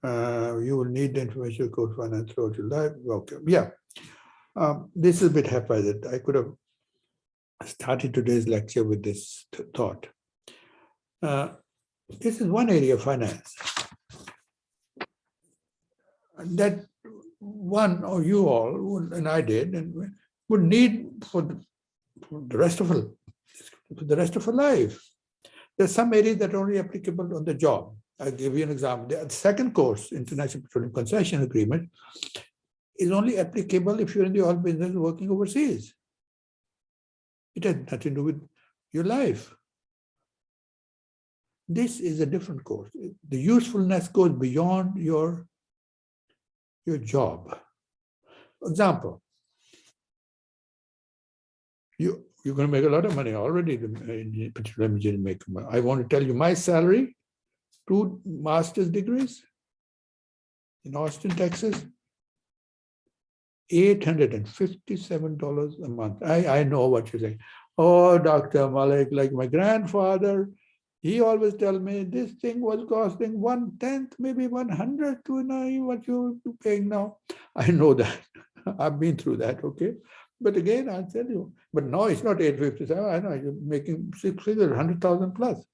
[SPEAKER 1] You will need the information code finance throughout your life. Okay, yeah. This is a bit haphazard. I could have started today's lecture with this thought. This is one area of finance that one or you all would, and I did, and would need for the rest of our life. There's some areas that are only applicable on the job. I'll give you an example. The second course, International Petroleum Concession Agreement, is only applicable if you're in the oil business working overseas. It has nothing to do with your life. This is a different course. The usefulness goes beyond your job. Example, you're going to make a lot of money already in petroleum engineering. Make money. I want to tell you my salary, 2 master's degrees in Austin, Texas, $857 a month. I know what you're saying. Oh, Dr. Malik, like my grandfather, he always tell me this thing was costing 1/10, maybe 100 to what you're paying now. I know that. I've been through that, okay? But again, I'll tell you, but no, it's not 857. I know you're making 6 figures, 100,000 plus.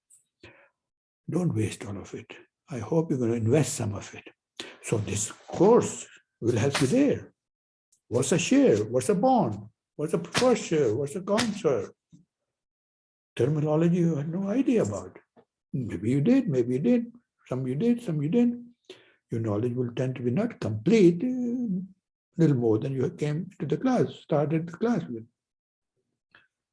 [SPEAKER 1] Don't waste all of it. I hope you're going to invest some of it. So this course will help you there. What's a share? What's a bond? What's a preferred share? What's a common share? Terminology you had no idea about. Maybe you did, maybe you did. Some you did, some you didn't. Your knowledge will tend to be not complete, a little more than you came to the class, started the class with.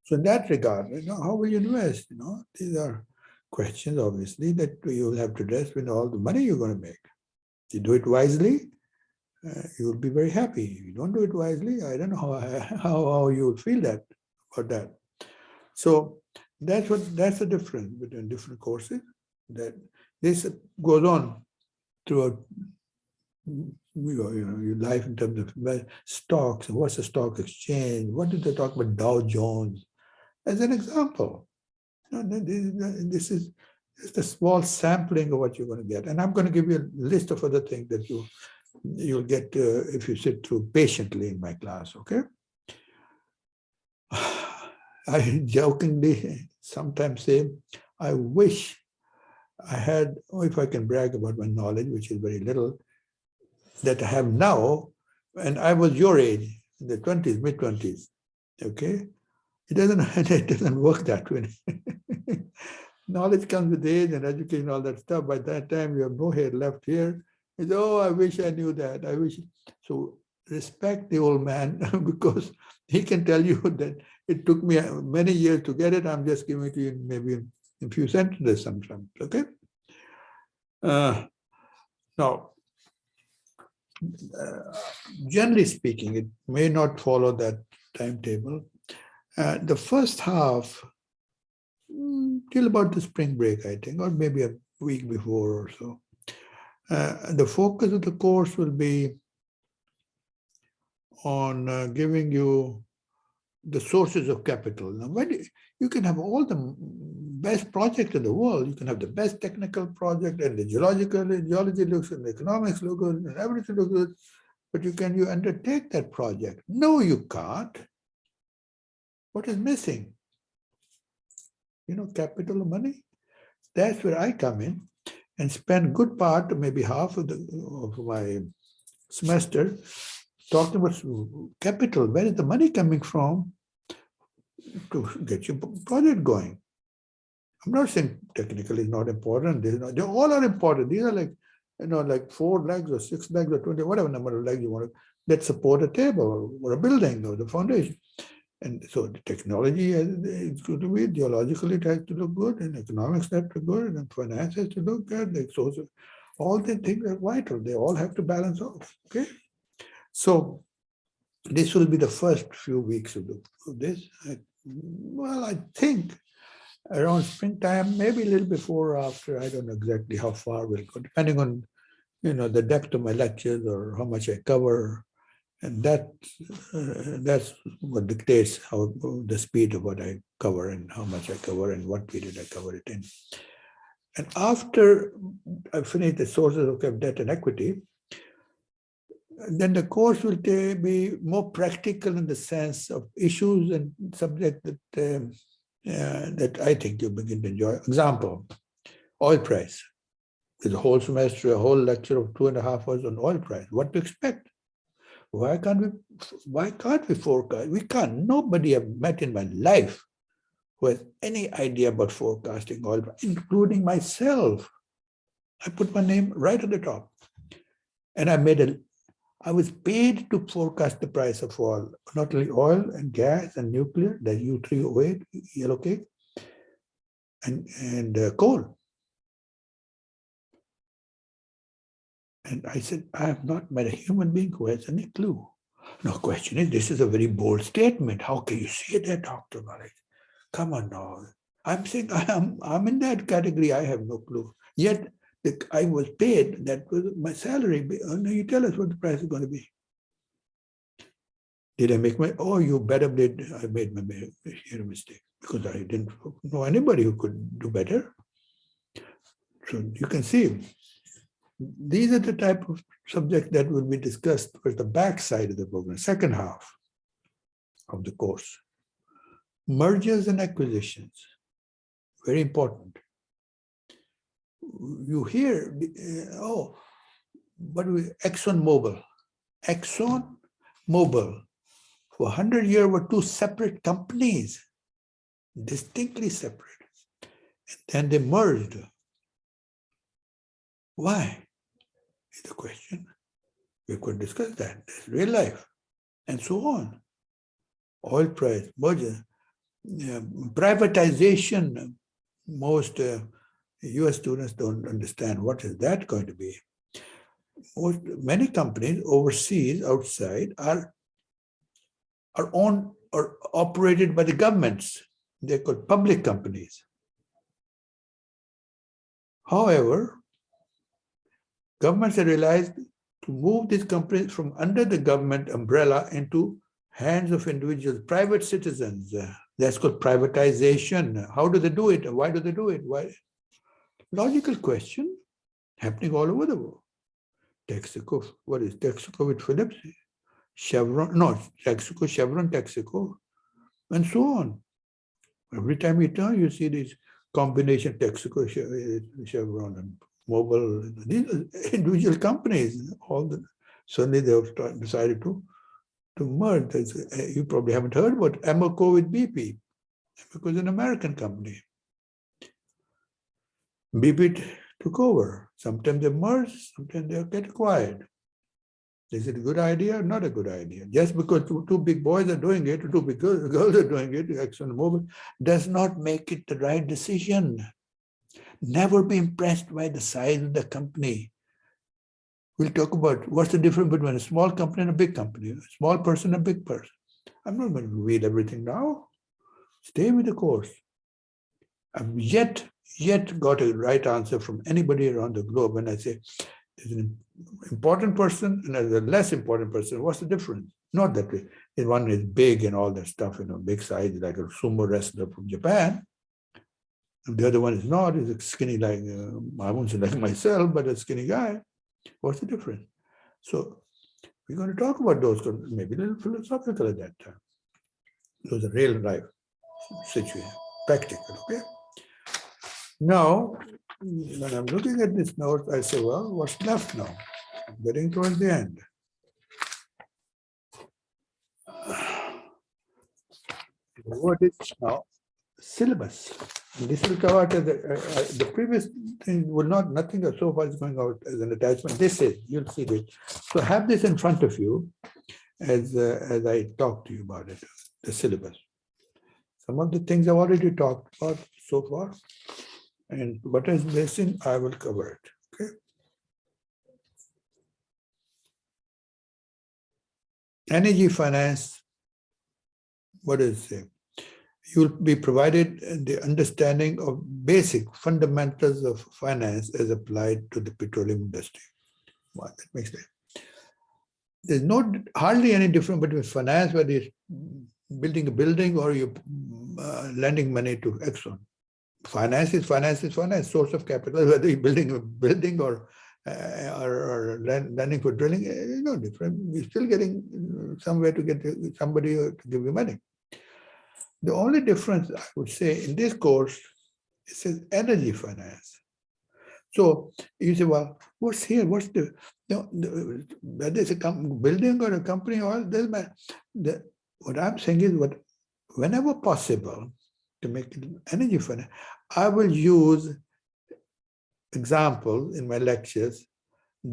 [SPEAKER 1] So in that regard, how will you invest? These are questions, obviously, that you will have to address with all the money you're going to make. If you do it wisely, you will be very happy. If you don't do it wisely, I don't know how you will feel about that. So that's the difference between different courses. That this goes on throughout your life in terms of stocks. What's a stock exchange? What do they talk about Dow Jones? As an example, this is just a small sampling of what you're going to get. And I'm going to give you a list of other things that you'll get if you sit through patiently in my class, okay? I jokingly sometimes say, I wish I had, if I can brag about my knowledge, which is very little, that I have now, and I was your age, in the 20s, mid-20s, okay? It doesn't work that way. Knowledge comes with age and education, all that stuff. By that time, you have no hair left here. It's, oh, I wish I knew that. I wish. So respect the old man because he can tell you that it took me many years to get it. I'm just giving it to you maybe in a few sentences sometimes, okay? Now, generally speaking, it may not follow that timetable. The first half, till about the spring break, I think, or maybe a week before or so, the focus of the course will be on giving you the sources of capital. Now, you can have all the best projects in the world. You can have the best technical project, and the geology looks good, the economics look good, and everything looks good. But can you undertake that project? No, you can't. What is missing? Capital or money. That's where I come in and spend good part, maybe half of my semester, talking about capital. Where is the money coming from to get your project going? I'm not saying technically is not important. They all are important. These are like 4 legs or 6 legs or 20, whatever number of legs you want that support a table or a building or the foundation. And so the technology is going to be, geologically it has to look good, and economics have to look good, and finance has to look good. All the things are vital. They all have to balance off, okay? So this will be the first few weeks of this. I think around springtime, maybe a little before or after, I don't know exactly how far we'll go, depending on the depth of my lectures or how much I cover, and that's what dictates how the speed of what I cover and how much I cover and what period I cover it in. And after I finish the sources of debt and equity, then the course will be more practical in the sense of issues and subjects that I think you begin to enjoy. Example, oil price. There's a whole semester, a whole lecture of 2.5 hours on oil price. What to expect? Why can't we forecast? We can't. Nobody I've met in my life who has any idea about forecasting oil price, including myself. I put my name right at the top. And I was paid to forecast the price of oil, not only oil and gas and nuclear, the U308, yellow cake, and coal. And I said, I have not met a human being who has any clue. No, question is, this is a very bold statement. How can you say that, Dr. Malik? Come on now. I'm saying I'm in that category. I have no clue. Yet I was paid. That was my salary. No, you tell us what the price is going to be. Did I make you better did. I made my mistake because I didn't know anybody who could do better. So you can see, these are the type of subjects that will be discussed towards the back side of the program, second half of the course. Mergers and acquisitions, very important. You hear, ExxonMobil. ExxonMobil, for 100 years were two separate companies, distinctly separate. And then they merged. Why? Is the question. We could discuss that. That's real life. And so on. Oil price, merger, privatization. Most US students don't understand what is that going to be. Many companies overseas, outside, are owned or operated by the governments. They're called public companies. However, governments have realized to move these companies from under the government umbrella into hands of individuals, private citizens. That's called privatization. How do they do it? Why do they do it? Why? Logical question happening all over the world. Texaco, what is Texaco with Phillips? Chevron, no, Texaco, Chevron, Texaco, and so on. Every time you turn, you see this combination Texaco, Chevron, and Mobil. These are individual companies. Suddenly they have decided to merge. You probably haven't heard about Amoco with BP. Amoco is an American company. BP took over. Sometimes they merge, sometimes they get acquired. Is it a good idea or not a good idea? Just because two big boys are doing it, two big girls are doing it, ExxonMobil, does not make it the right decision. Never be impressed by the size of the company. We'll talk about what's the difference between a small company and a big company, a small person and a big person. I'm not going to reveal everything now. Stay with the course. I've yet got a right answer from anybody around the globe when I say, there's an important person and there's a less important person. What's the difference? Not that way. One is big and all that stuff, big size, like a sumo wrestler from Japan. And the other one is not, is a skinny, like, I won't say like myself, but a skinny guy. What's the difference? So we're going to talk about those, maybe a little philosophical at that time. Those are real life situation, practical, okay? Now, when I'm looking at this note, I say, well, what's left now? I'm getting towards the end. What is now? Syllabus. And this will come out as the previous thing will not, nothing so far is going out as an attachment. This is, you'll see this. So have this in front of you as I talk to you about it, the syllabus. Some of the things I've already talked about so far. And what is missing, I will cover it, okay? Energy finance, what does it say? You'll be provided the understanding of basic fundamentals of finance as applied to the petroleum industry. Well, that makes sense. There's hardly any difference between finance, whether it's building a building or you're lending money to Exxon. Finance is finance, source of capital, whether you're building a building or lending for drilling, it's no different. You're still getting somewhere to get somebody to give you money. The only difference I would say in this course, it says energy finance. So you say, well, what's here? What's whether it's a building or a company or doesn't matter. What I'm saying is, whenever possible, to make it energy finance, I will use examples in my lectures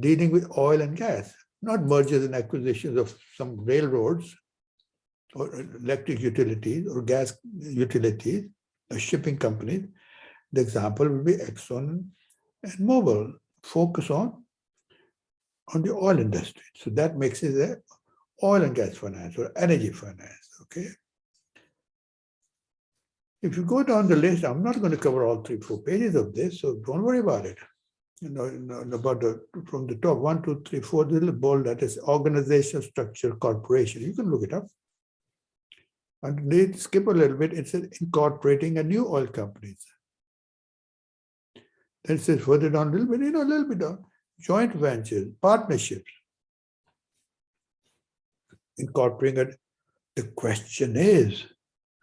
[SPEAKER 1] dealing with oil and gas, not mergers and acquisitions of some railroads or electric utilities or gas utilities or shipping companies. The example will be Exxon and Mobil. Focus on the oil industry. So that makes it a oil and gas finance or energy finance, okay? If you go down the list, I'm not going to cover all 3-4 pages of this, so don't worry about it. About from the top, 1, 2, 3, 4, the little bold that is organizational structure corporation. You can look it up. And they skip a little bit, it says incorporating a new oil companies. Then it says further down a little bit, a little bit down, joint ventures, partnerships. Incorporating it. The question is,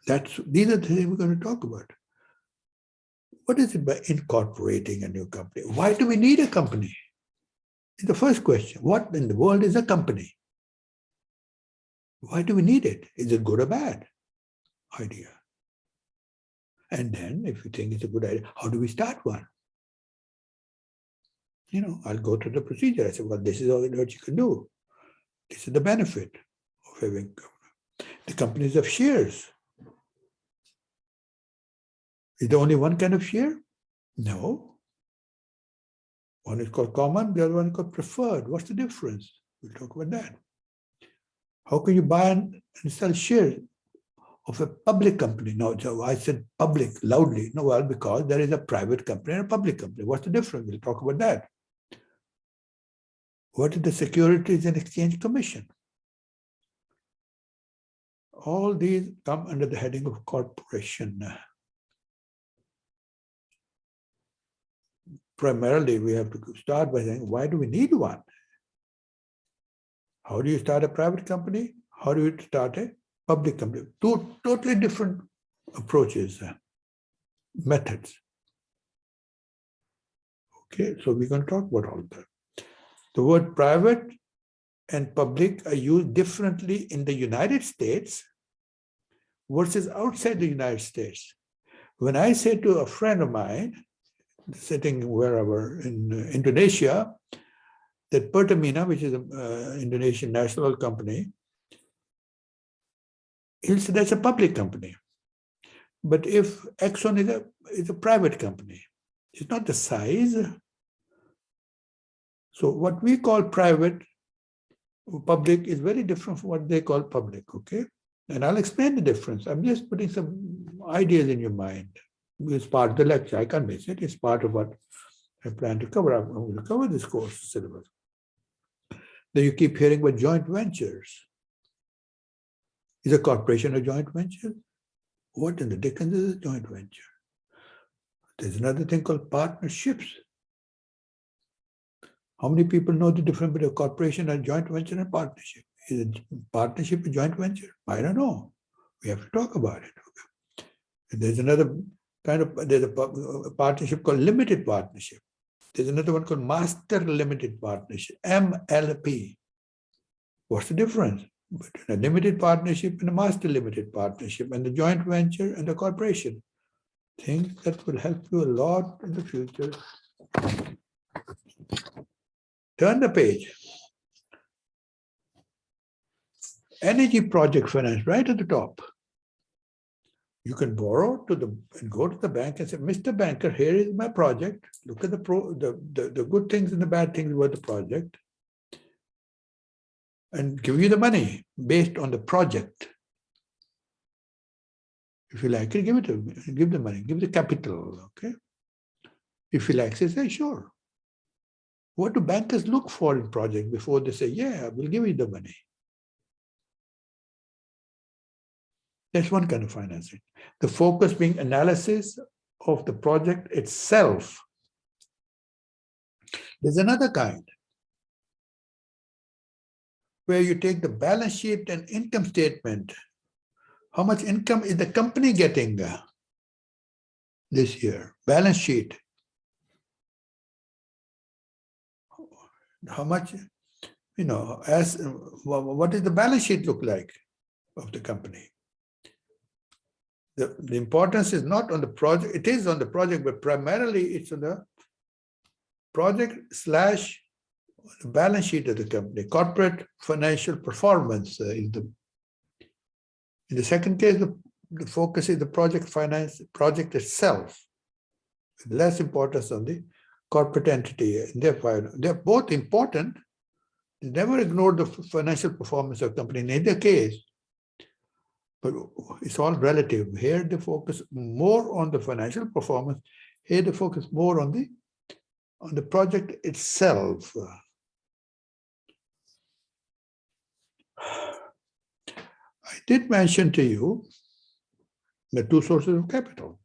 [SPEAKER 1] these are the things we're going to talk about. What is it by incorporating a new company? Why do we need a company? It's the first question. What in the world is a company? Why do we need it? Is it good or bad idea? And then if you think it's a good idea, how do we start one? I'll go through the procedure. I say, well, this is all what you can do. This is the benefit of having the companies have shares. Is there only one kind of share? No. One is called common, the other one is called preferred. What's the difference? We'll talk about that. How can you buy and sell shares of a public company? No, so I said public loudly. No, well, because there is a private company and a public company. What's the difference? We'll talk about that. What is the Securities and Exchange Commission? All these come under the heading of corporation. Primarily, we have to start by saying, why do we need one? How do you start a private company? How do you start a public company? Two totally different approaches, methods. Okay, so we're going to talk about all that. The word private and public are used differently in the United States versus outside the United States. When I say to a friend of mine, sitting wherever in Indonesia, that Pertamina, which is an Indonesian national company, he'll say that's a public company. But if Exxon is a private company, it's not the size. So what we call private, public is very different from what they call public, okay? And I'll explain the difference. I'm just putting some ideas in your mind. It's part of the lecture. I can't miss it. It's part of what I plan to cover. I'm going to cover this course syllabus. Then you keep hearing about joint ventures. Is a corporation a joint venture? What in the dickens is a joint venture? There's another thing called partnerships. How many people know the difference between a corporation and joint venture and partnership? Is a partnership a joint venture? I don't know. We have to talk about it. Okay. And there's another there's a partnership called limited partnership. There's another one called master limited partnership, MLP. What's the difference between a limited partnership and a master limited partnership and the joint venture and the corporation? Things that will help you a lot in the future. Turn the page. Energy project finance, right at the top. You can borrow and go to the bank and say, Mr. Banker, here is my project. Look at the good things and the bad things about the project. And give you the money based on the project. If you like it, give it to me. Give the money, give the capital, okay? If you like it, say, sure. What do bankers look for in project before they say, yeah, we'll give you the money? That's one kind of financing. The focus being analysis of the project itself. There's another kind where you take the balance sheet and income statement. How much income is the company getting this year? Balance sheet. How much, what does the balance sheet look like of the company? The importance is not on the project, it is on the project, but primarily it's on the project / the balance sheet of the company. Corporate financial performance is the. In the second case, the focus is the project finance, project itself. Less importance on the corporate entity. They're both important. Never ignore the financial performance of the company in either case. But it's all relative. Here they focus more on the financial performance. Here they focus more on the project itself. I did mention to you the two sources of capital: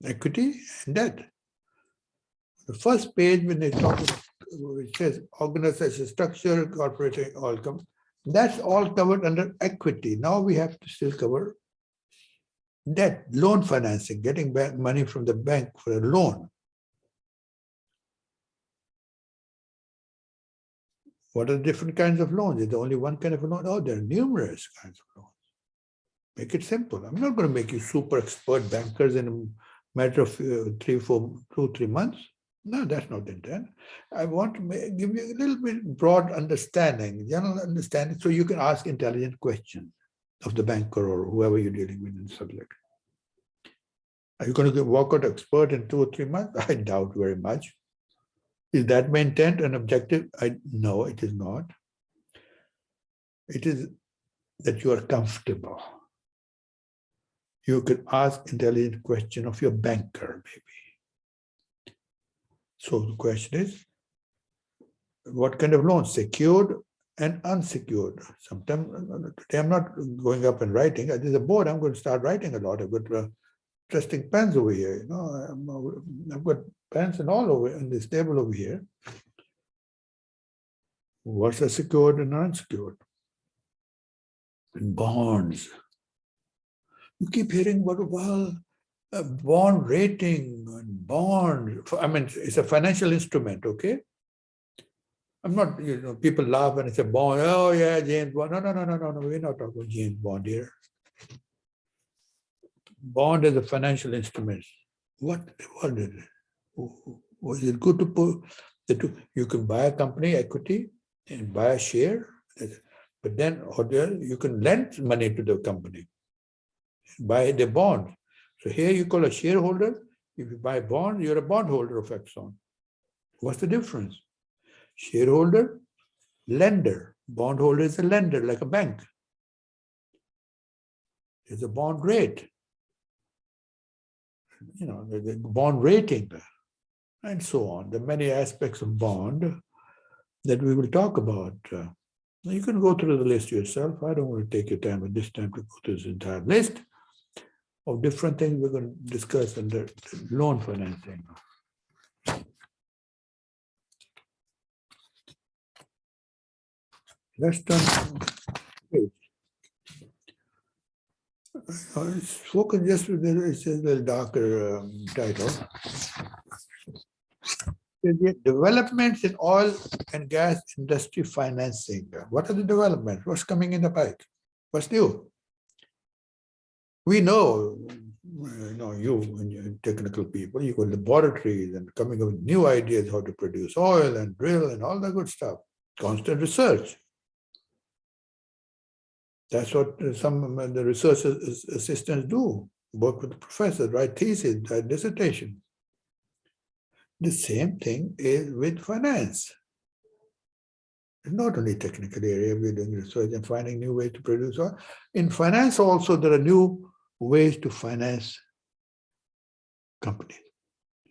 [SPEAKER 1] equity and debt. The first page, when they talk, it says organization structure, corporate all come. That's all covered under equity. Now we have to still cover debt, loan financing, getting back money from the bank for a loan. What are the different kinds of loans? Is there only one kind of a loan? Oh, there are numerous kinds of loans. Make it simple. I'm not going to make you super expert bankers in a matter of 2-3 months. No, that's not the intent. I want to give you a little bit broad understanding, general understanding, so you can ask intelligent questions of the banker or whoever you're dealing with in the subject. Are you going to walk out expert in 2 or 3 months? I doubt very much. Is that my intent and objective? No, it is not. It is that you are comfortable. You can ask intelligent question of your banker, maybe. So the question is, what kind of loans? Secured and unsecured. Sometimes, today I'm not going up and writing. There's a board, I'm going to start writing a lot. I've got interesting pens over here. I've got pens and all over in this table over here. What's a secured and unsecured? And bonds. You keep hearing about, a bond rating and bond. I mean, it's a financial instrument, okay? I'm not, people laugh and say bond. Oh yeah, James Bond. No, we're not talking about James Bond here. Bond is a financial instrument. What is it? Was it good to put that you can buy a company equity and buy a share, but then you can lend money to the company, buy the bond. So here you call a shareholder. If you buy bond, you're a bondholder of Exxon. What's the difference? Shareholder, lender. Bondholder is a lender, like a bank. There's a bond rate. The bond rating, and so on. There are many aspects of bond that we will talk about. You can go through the list yourself. I don't want to take your time at this time to go through this entire list of different things we're going to discuss under loan financing. Let's turn to the page. It's spoken just with it's a little darker title. The developments in oil and gas industry financing. What are the developments? What's coming in the pike? What's new? We know, you and your technical people, you go to laboratories and coming up with new ideas how to produce oil and drill and all that good stuff. Constant research. That's what some of the research assistants do. Work with the professors, write thesis, write dissertation. The same thing is with finance. It's not only technical area, we're doing research and finding new ways to produce oil. In finance also, there are new ways to finance companies.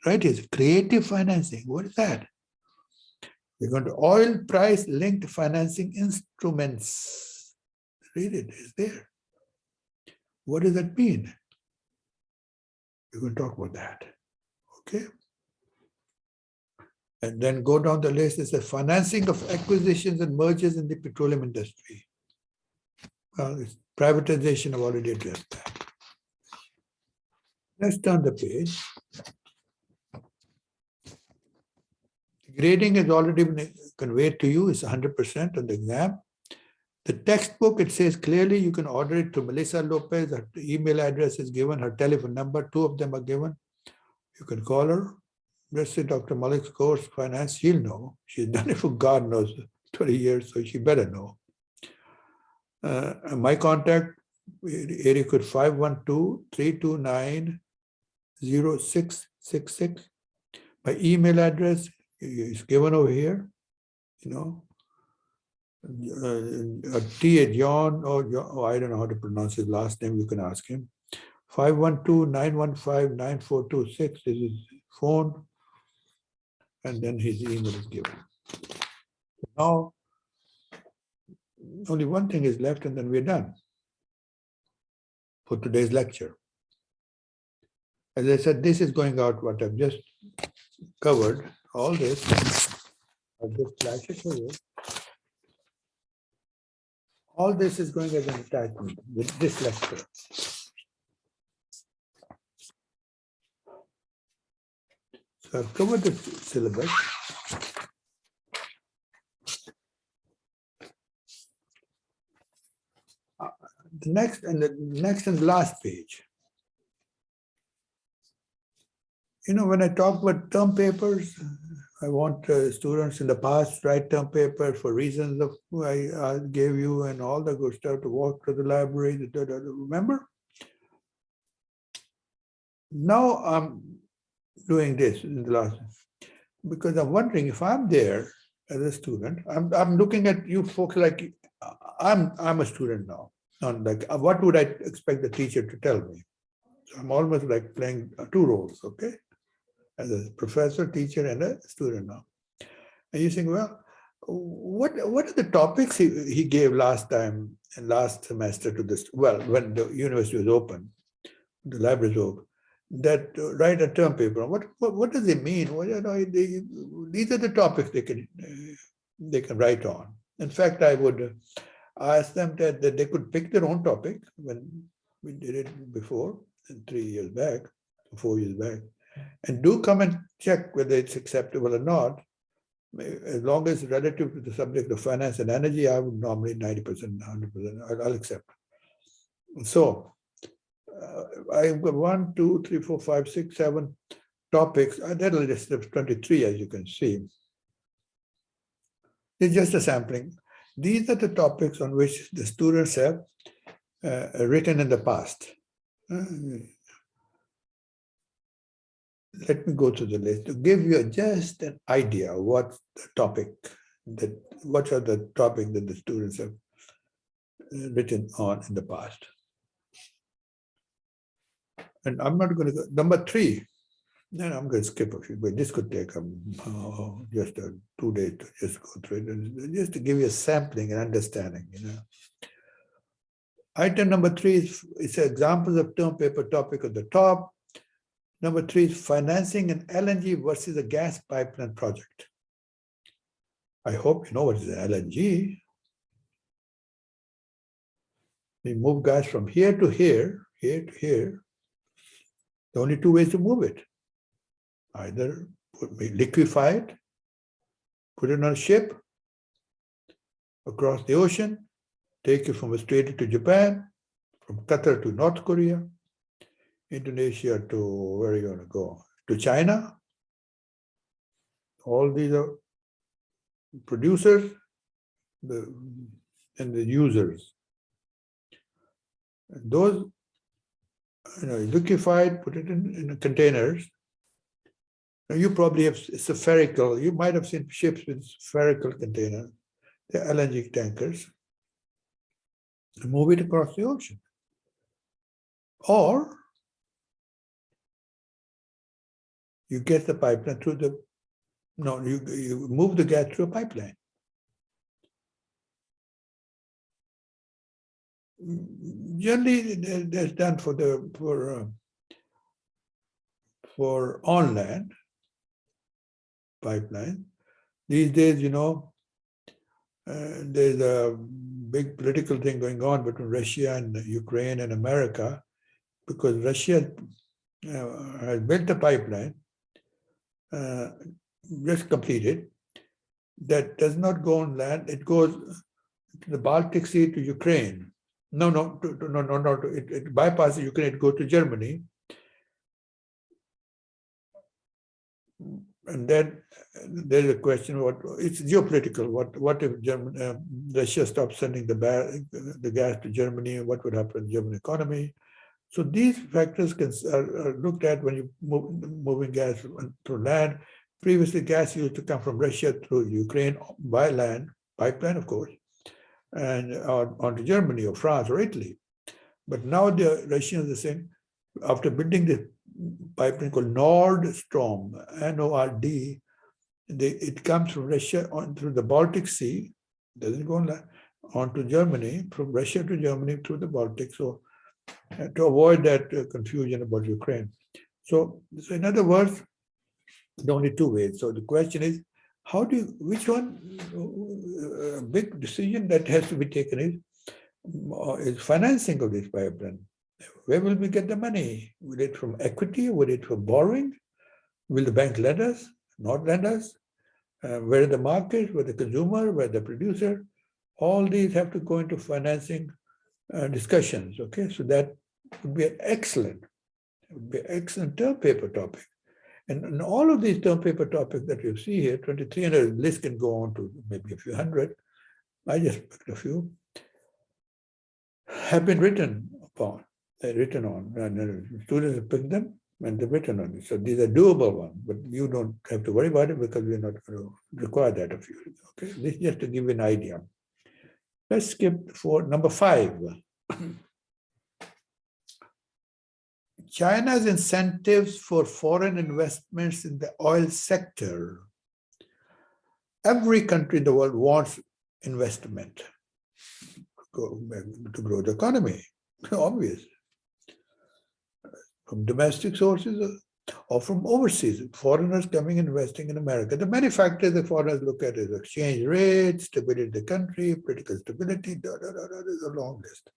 [SPEAKER 1] right? It's creative financing. What is that? We're going to oil price linked financing instruments. Read it, it's there. What does that mean? We're going to talk about that. Okay. And then go down the list. It says financing of acquisitions and mergers in the petroleum industry. Well, it's privatization. I've already addressed that. Let's turn the page. Grading has already been conveyed to you. It's 100% on the exam. The textbook, it says clearly you can order it to Melissa Lopez. Her email address is given, her telephone number, 2 of them are given. You can call her. Let's say Dr. Malik's course, finance, she'll know. She's done it for God knows 20 years, so she better know. My contact, area code 512-329-0666. My email address is given over here, you know. T. John, or I don't know how to pronounce his last name, you can ask him. 512-915-9426 is his phone, and then his email is given. Now, only one thing is left, and then we're done for today's lecture. As I said, this is going out what I've just covered, all this. I'll just flash it for you. All this is going as an attachment with this lecture. So I've covered the syllabus. The next and last page. You know, when I talk about term papers, I want students in the past write term paper for reasons of I gave you and all the good stuff to walk to the library. Remember? Now I'm doing this in the last, because I'm wondering if I'm there as a student. I'm looking at you folks like I'm a student now. Not like what would I expect the teacher to tell me? So I'm almost like playing 2 roles, okay? As a professor, teacher, and a student now. And you think, well, what are the topics he gave last time and last semester to this? Well, when the university was open, the library was open, that write a term paper. What does it mean? Well, you know, these are the topics they can write on. In fact, I would ask them that they could pick their own topic when we did it before, 3 years back, 4 years back. And do come and check whether it's acceptable or not. As long as relative to the subject of finance and energy, I would normally 90%, 100%, I'll accept. So I've got 1, 2, 3, 4, 5, 6, 7 topics. That'll list of 23, as you can see. It's just a sampling. These are the topics on which the students have written in the past. Let me go to the list to give you just an idea of what the topic what are the topics that the students have written on in the past. And I'm not going to go. Number 3, then I'm going to skip a few, but this could take just 2 days to just go through it, just to give you a sampling and understanding, you know. Item number 3 is examples of term paper topic at the top. Number 3 is financing an LNG versus a gas pipeline project. I hope you know what is an LNG. We move gas from here to here, here to here. There are only 2 ways to move it. Either liquefy it, put it on a ship across the ocean, take it from Australia to Japan, from Qatar to North Korea, Indonesia to where are you going to go? To China. All these are producers and the users. And those, you know, liquefied, put it in containers. Now you probably have spherical, you might have seen ships with spherical containers. They're LNG tankers. And move it across the ocean. Or You get the pipeline through the, no, you move the gas through a pipeline. Generally, that's done for on land pipeline. These days, there's a big political thing going on between Russia and Ukraine and America, because Russia has built a pipeline, just completed, that does not go on land. It goes to the Baltic Sea to Ukraine. No, it bypasses Ukraine, it goes to Germany. And then there's a question, it's geopolitical. What if Russia stops sending the gas to Germany? What would happen to the German economy? So these factors are looked at when you moving gas through land. Previously, gas used to come from Russia through Ukraine by land, pipeline, of course, and onto Germany or France or Italy. But now the Russians are saying, after building the pipeline called Nord Stream, N-O-R-D, it comes from Russia through the Baltic Sea, doesn't go on to Germany, from Russia to Germany through the Baltic. So to avoid that confusion about Ukraine. So in other words, there are only two ways. So the question is, which one, a big decision that has to be taken is financing of this pipeline. Where will we get the money? Will it from equity? Will it from borrowing? Will the bank lend us, not lend us? Where are the markets, where the consumer, where the producer? All these have to go into financing discussions, okay? So that would be an excellent term paper topic. And all of these term paper topics that you see here, 2,300, list can go on to maybe a few hundred. I just picked a few, have been written on, and students have picked them and they've written on it. So these are doable ones, but you don't have to worry about it because we're not going to require that of you. Okay, this is just to give you an idea. Let's skip for number 5. China's incentives for foreign investments in the oil sector. Every country in the world wants investment to grow the economy, obvious. From domestic sources or from overseas, foreigners coming investing in America. The many factors that foreigners look at is exchange rate, stability of the country, political stability, there's a long list.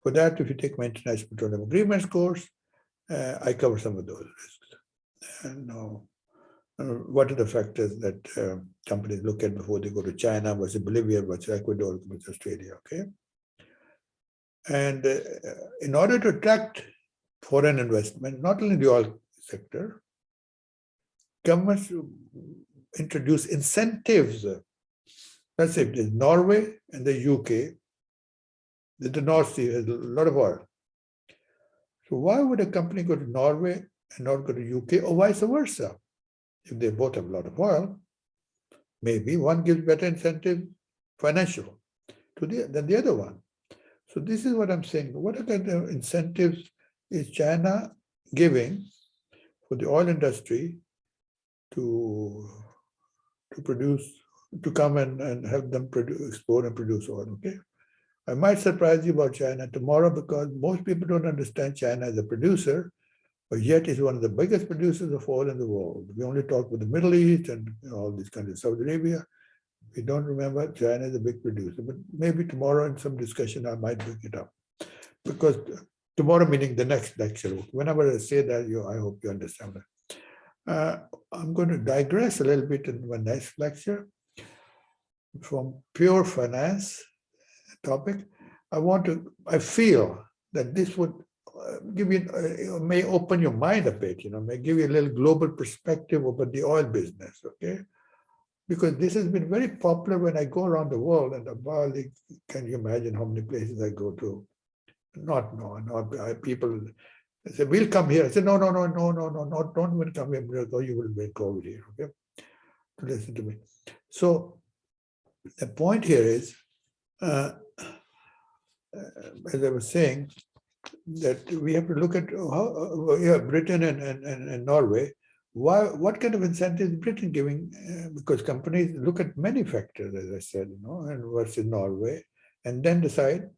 [SPEAKER 1] For that, if you take my International Petroleum Agreements course, I cover some of those risks. And what are the factors that companies look at before they go to China versus Bolivia versus Ecuador versus Australia, okay? And in order to attract foreign investment, not only in the oil sector, governments introduce incentives. Let's say there's Norway and the UK, the North Sea has a lot of oil. So why would a company go to Norway and not go to UK, or vice versa? If they both have a lot of oil, maybe one gives better incentive, financial, than the other one. So this is what I'm saying. What are the incentives is China giving for the oil industry to produce, to come and help them explore and produce oil, okay? I might surprise you about China tomorrow because most people don't understand China as a producer, but yet is one of the biggest producers of oil in the world. We only talk with the Middle East and all these countries, Saudi Arabia. We don't remember China is a big producer, but maybe tomorrow in some discussion, I might bring it up. Because tomorrow meaning the next lecture, whenever I say that, I hope you understand that. I'm going to digress a little bit in my next lecture from pure finance topic. I feel that this would give you, may open your mind a bit, may give you a little global perspective about the oil business, okay? Because this has been very popular when I go around the world, and can you imagine how many places I go to? People say, we'll come here. I said, no, don't even come here, because you will make over here, okay? To listen to me. So the point here is, as I was saying, that we have to look at how Britain and Norway What kind of incentive is Britain giving? Because companies look at many factors, as I said, and versus Norway, and then decide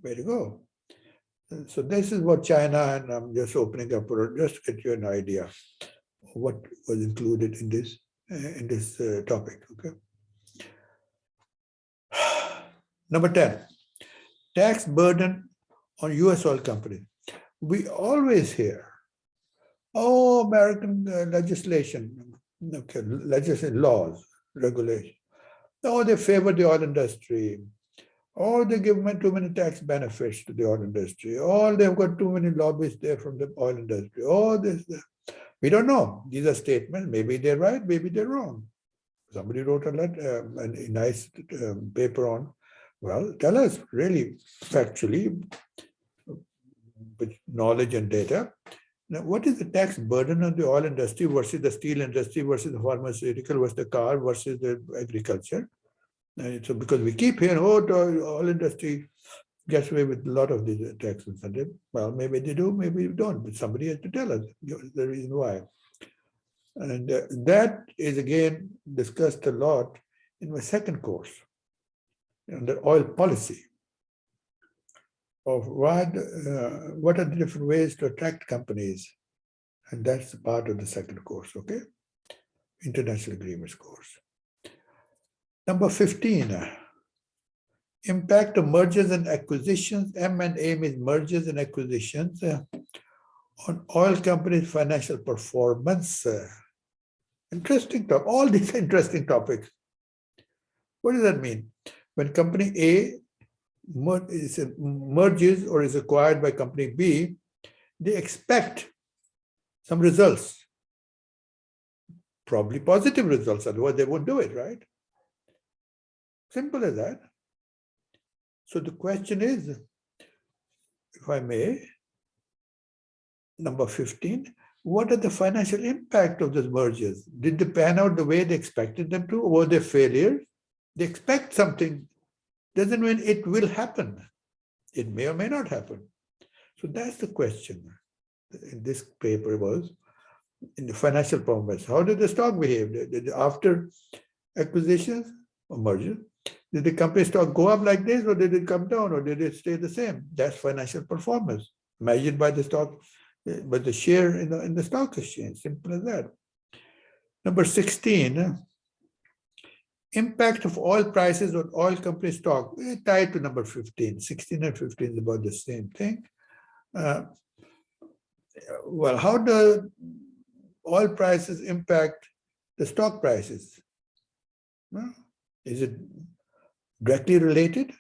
[SPEAKER 1] where to go. So this is what China, and I'm just opening up just to get you an idea of what was included in this topic. Okay. Number 10, tax burden on U.S. oil companies. We always hear, oh, American legislation, okay, legislation, laws, regulation. Oh, they favor the oil industry. Or they give too many tax benefits to the oil industry. Or they've got too many lobbyists there from the oil industry. Oh, this. We don't know. These are statements. Maybe they're right, maybe they're wrong. Somebody wrote a nice paper on, well, tell us really factually, with knowledge and data, now what is the tax burden on the oil industry versus the steel industry versus the pharmaceutical versus the car versus the agriculture? And so because we keep hearing, oh, the oil industry gets away with a lot of these tax incentives. Well, maybe they do, maybe they don't, but somebody has to tell us the reason why. And that is again discussed a lot in my second course on the oil policy of what are the different ways to attract companies. And that's part of the second course, okay? International agreements course. Number 15, impact of mergers and acquisitions. M&A means mergers and acquisitions on oil companies' financial performance. Interesting topic. All these interesting topics. What does that mean? When company A merges or is acquired by company B, they expect some results, probably positive results, otherwise they won't do it, right? Simple as that. So the question is, if I may, number 15, what are the financial impact of those mergers? Did they pan out the way they expected them to, or were they failures? They expect something, doesn't mean it will happen. It may or may not happen. So that's the question. In this paper was, in the financial performance, how did the stock behave? Did after acquisitions or merger, did the company stock go up like this, or did it come down, or did it stay the same? That's financial performance, measured by the stock, by the share in the stock exchange, simple as that. Number 16, impact of oil prices on oil company stock, tied to number 15. 16 and 15 is about the same thing. Well, how do oil prices impact the stock prices? Is it directly related?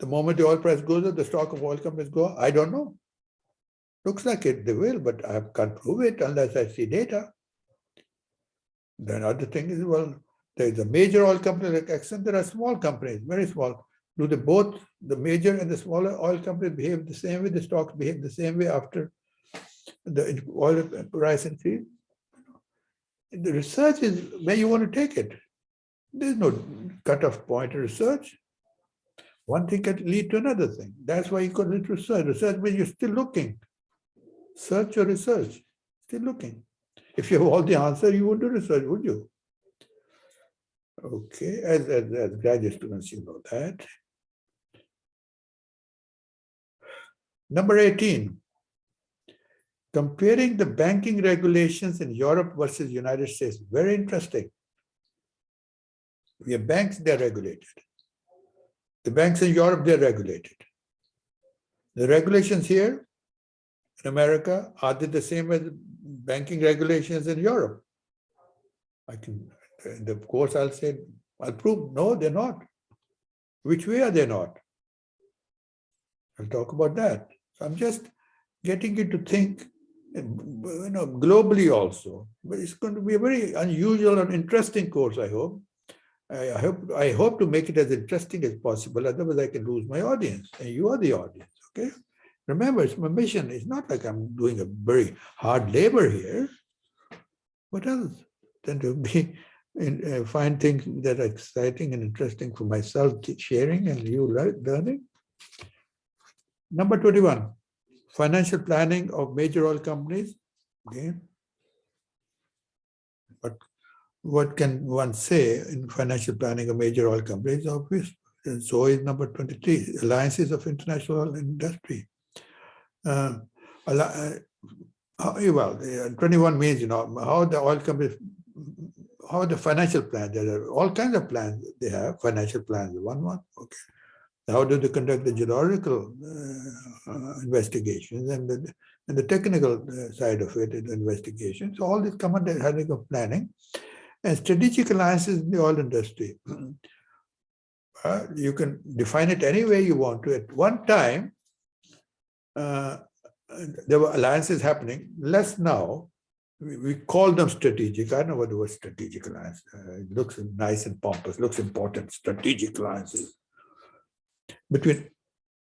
[SPEAKER 1] The moment the oil price goes up, the stock of oil companies go up? I don't know. Looks like it, they will, but I can't prove it unless I see data. Then other thing is, well, there is a major oil company like Exxon, there are small companies, very small. Do they both, the major and the smaller oil companies behave the same way, the stocks behave the same way after the oil price increase? The research is where you want to take it. There's no cutoff point in research. One thing can lead to another thing. That's why you call it research. Research means you're still looking. Search or research, still looking. If you have all the answer, you wouldn't do research, would you? Okay, as graduate students, you know that. Number 18, comparing the banking regulations in Europe versus United States. Very interesting. We have banks, they're regulated. The banks in Europe, they're regulated. The regulations here in America, are they the same as banking regulations in Europe? In the course I'll say, I'll prove, no, they're not. Which way are they not? I'll talk about that. So I'm just getting you to think, globally also. But it's going to be a very unusual and interesting course, I hope. I hope to make it as interesting as possible. Otherwise, I can lose my audience, and you are the audience. Okay. Remember, it's my mission. It's not like I'm doing a very hard labor here. What else than to be find things that are exciting and interesting for myself, sharing, and you learning. Number 21, financial planning of major oil companies. Okay. what can one say in financial planning of major oil companies? Obvious. And so is number 23, alliances of international industry. Well, 21 means, how the oil companies, how the financial plans, there are all kinds of plans they have, financial plans, one, okay. How do they conduct the geological investigations and the technical side of it, investigations? So all this come under the heading of planning. And strategic alliances in the oil industry. You can define it any way you want to. At one time, there were alliances happening, less now. We call them strategic. I don't know what the word strategic alliance. It looks nice and pompous, looks important, strategic alliances between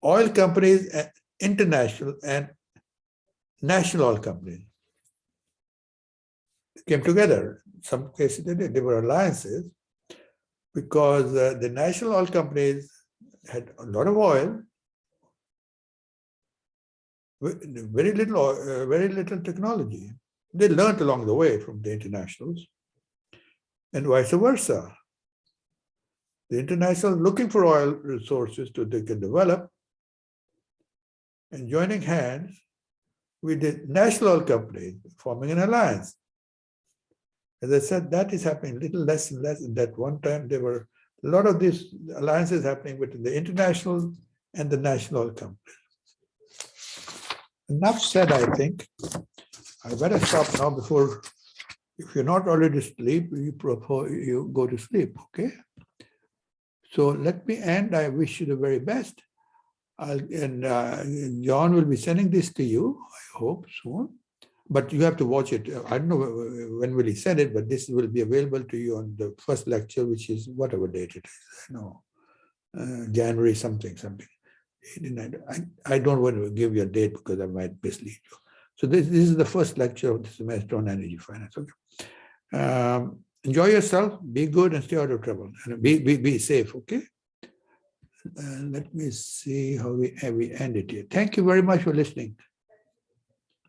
[SPEAKER 1] oil companies, and international and national oil companies. Came together. In some cases, they were alliances because the national oil companies had a lot of oil, very little technology. They learned along the way from the internationals, and vice versa. The international looking for oil resources they can develop, and joining hands with the national oil companies, forming an alliance. As I said, that is happening a little less and less. And that one time there were a lot of these alliances happening between the international and the national companies. Enough said, I think. I better stop now before, if you're not already asleep, you go to sleep, okay? So let me end. I wish you the very best. John will be sending this to you, I hope, soon. But you have to watch it. I don't know when will he send it, but this will be available to you on the first lecture, which is whatever date it is. January something. I don't want to give you a date because I might mislead you. So this is the first lecture of the semester on energy finance. Okay. Enjoy yourself. Be good and stay out of trouble. And be safe. Okay. Let me see how we end it here. Thank you very much for listening.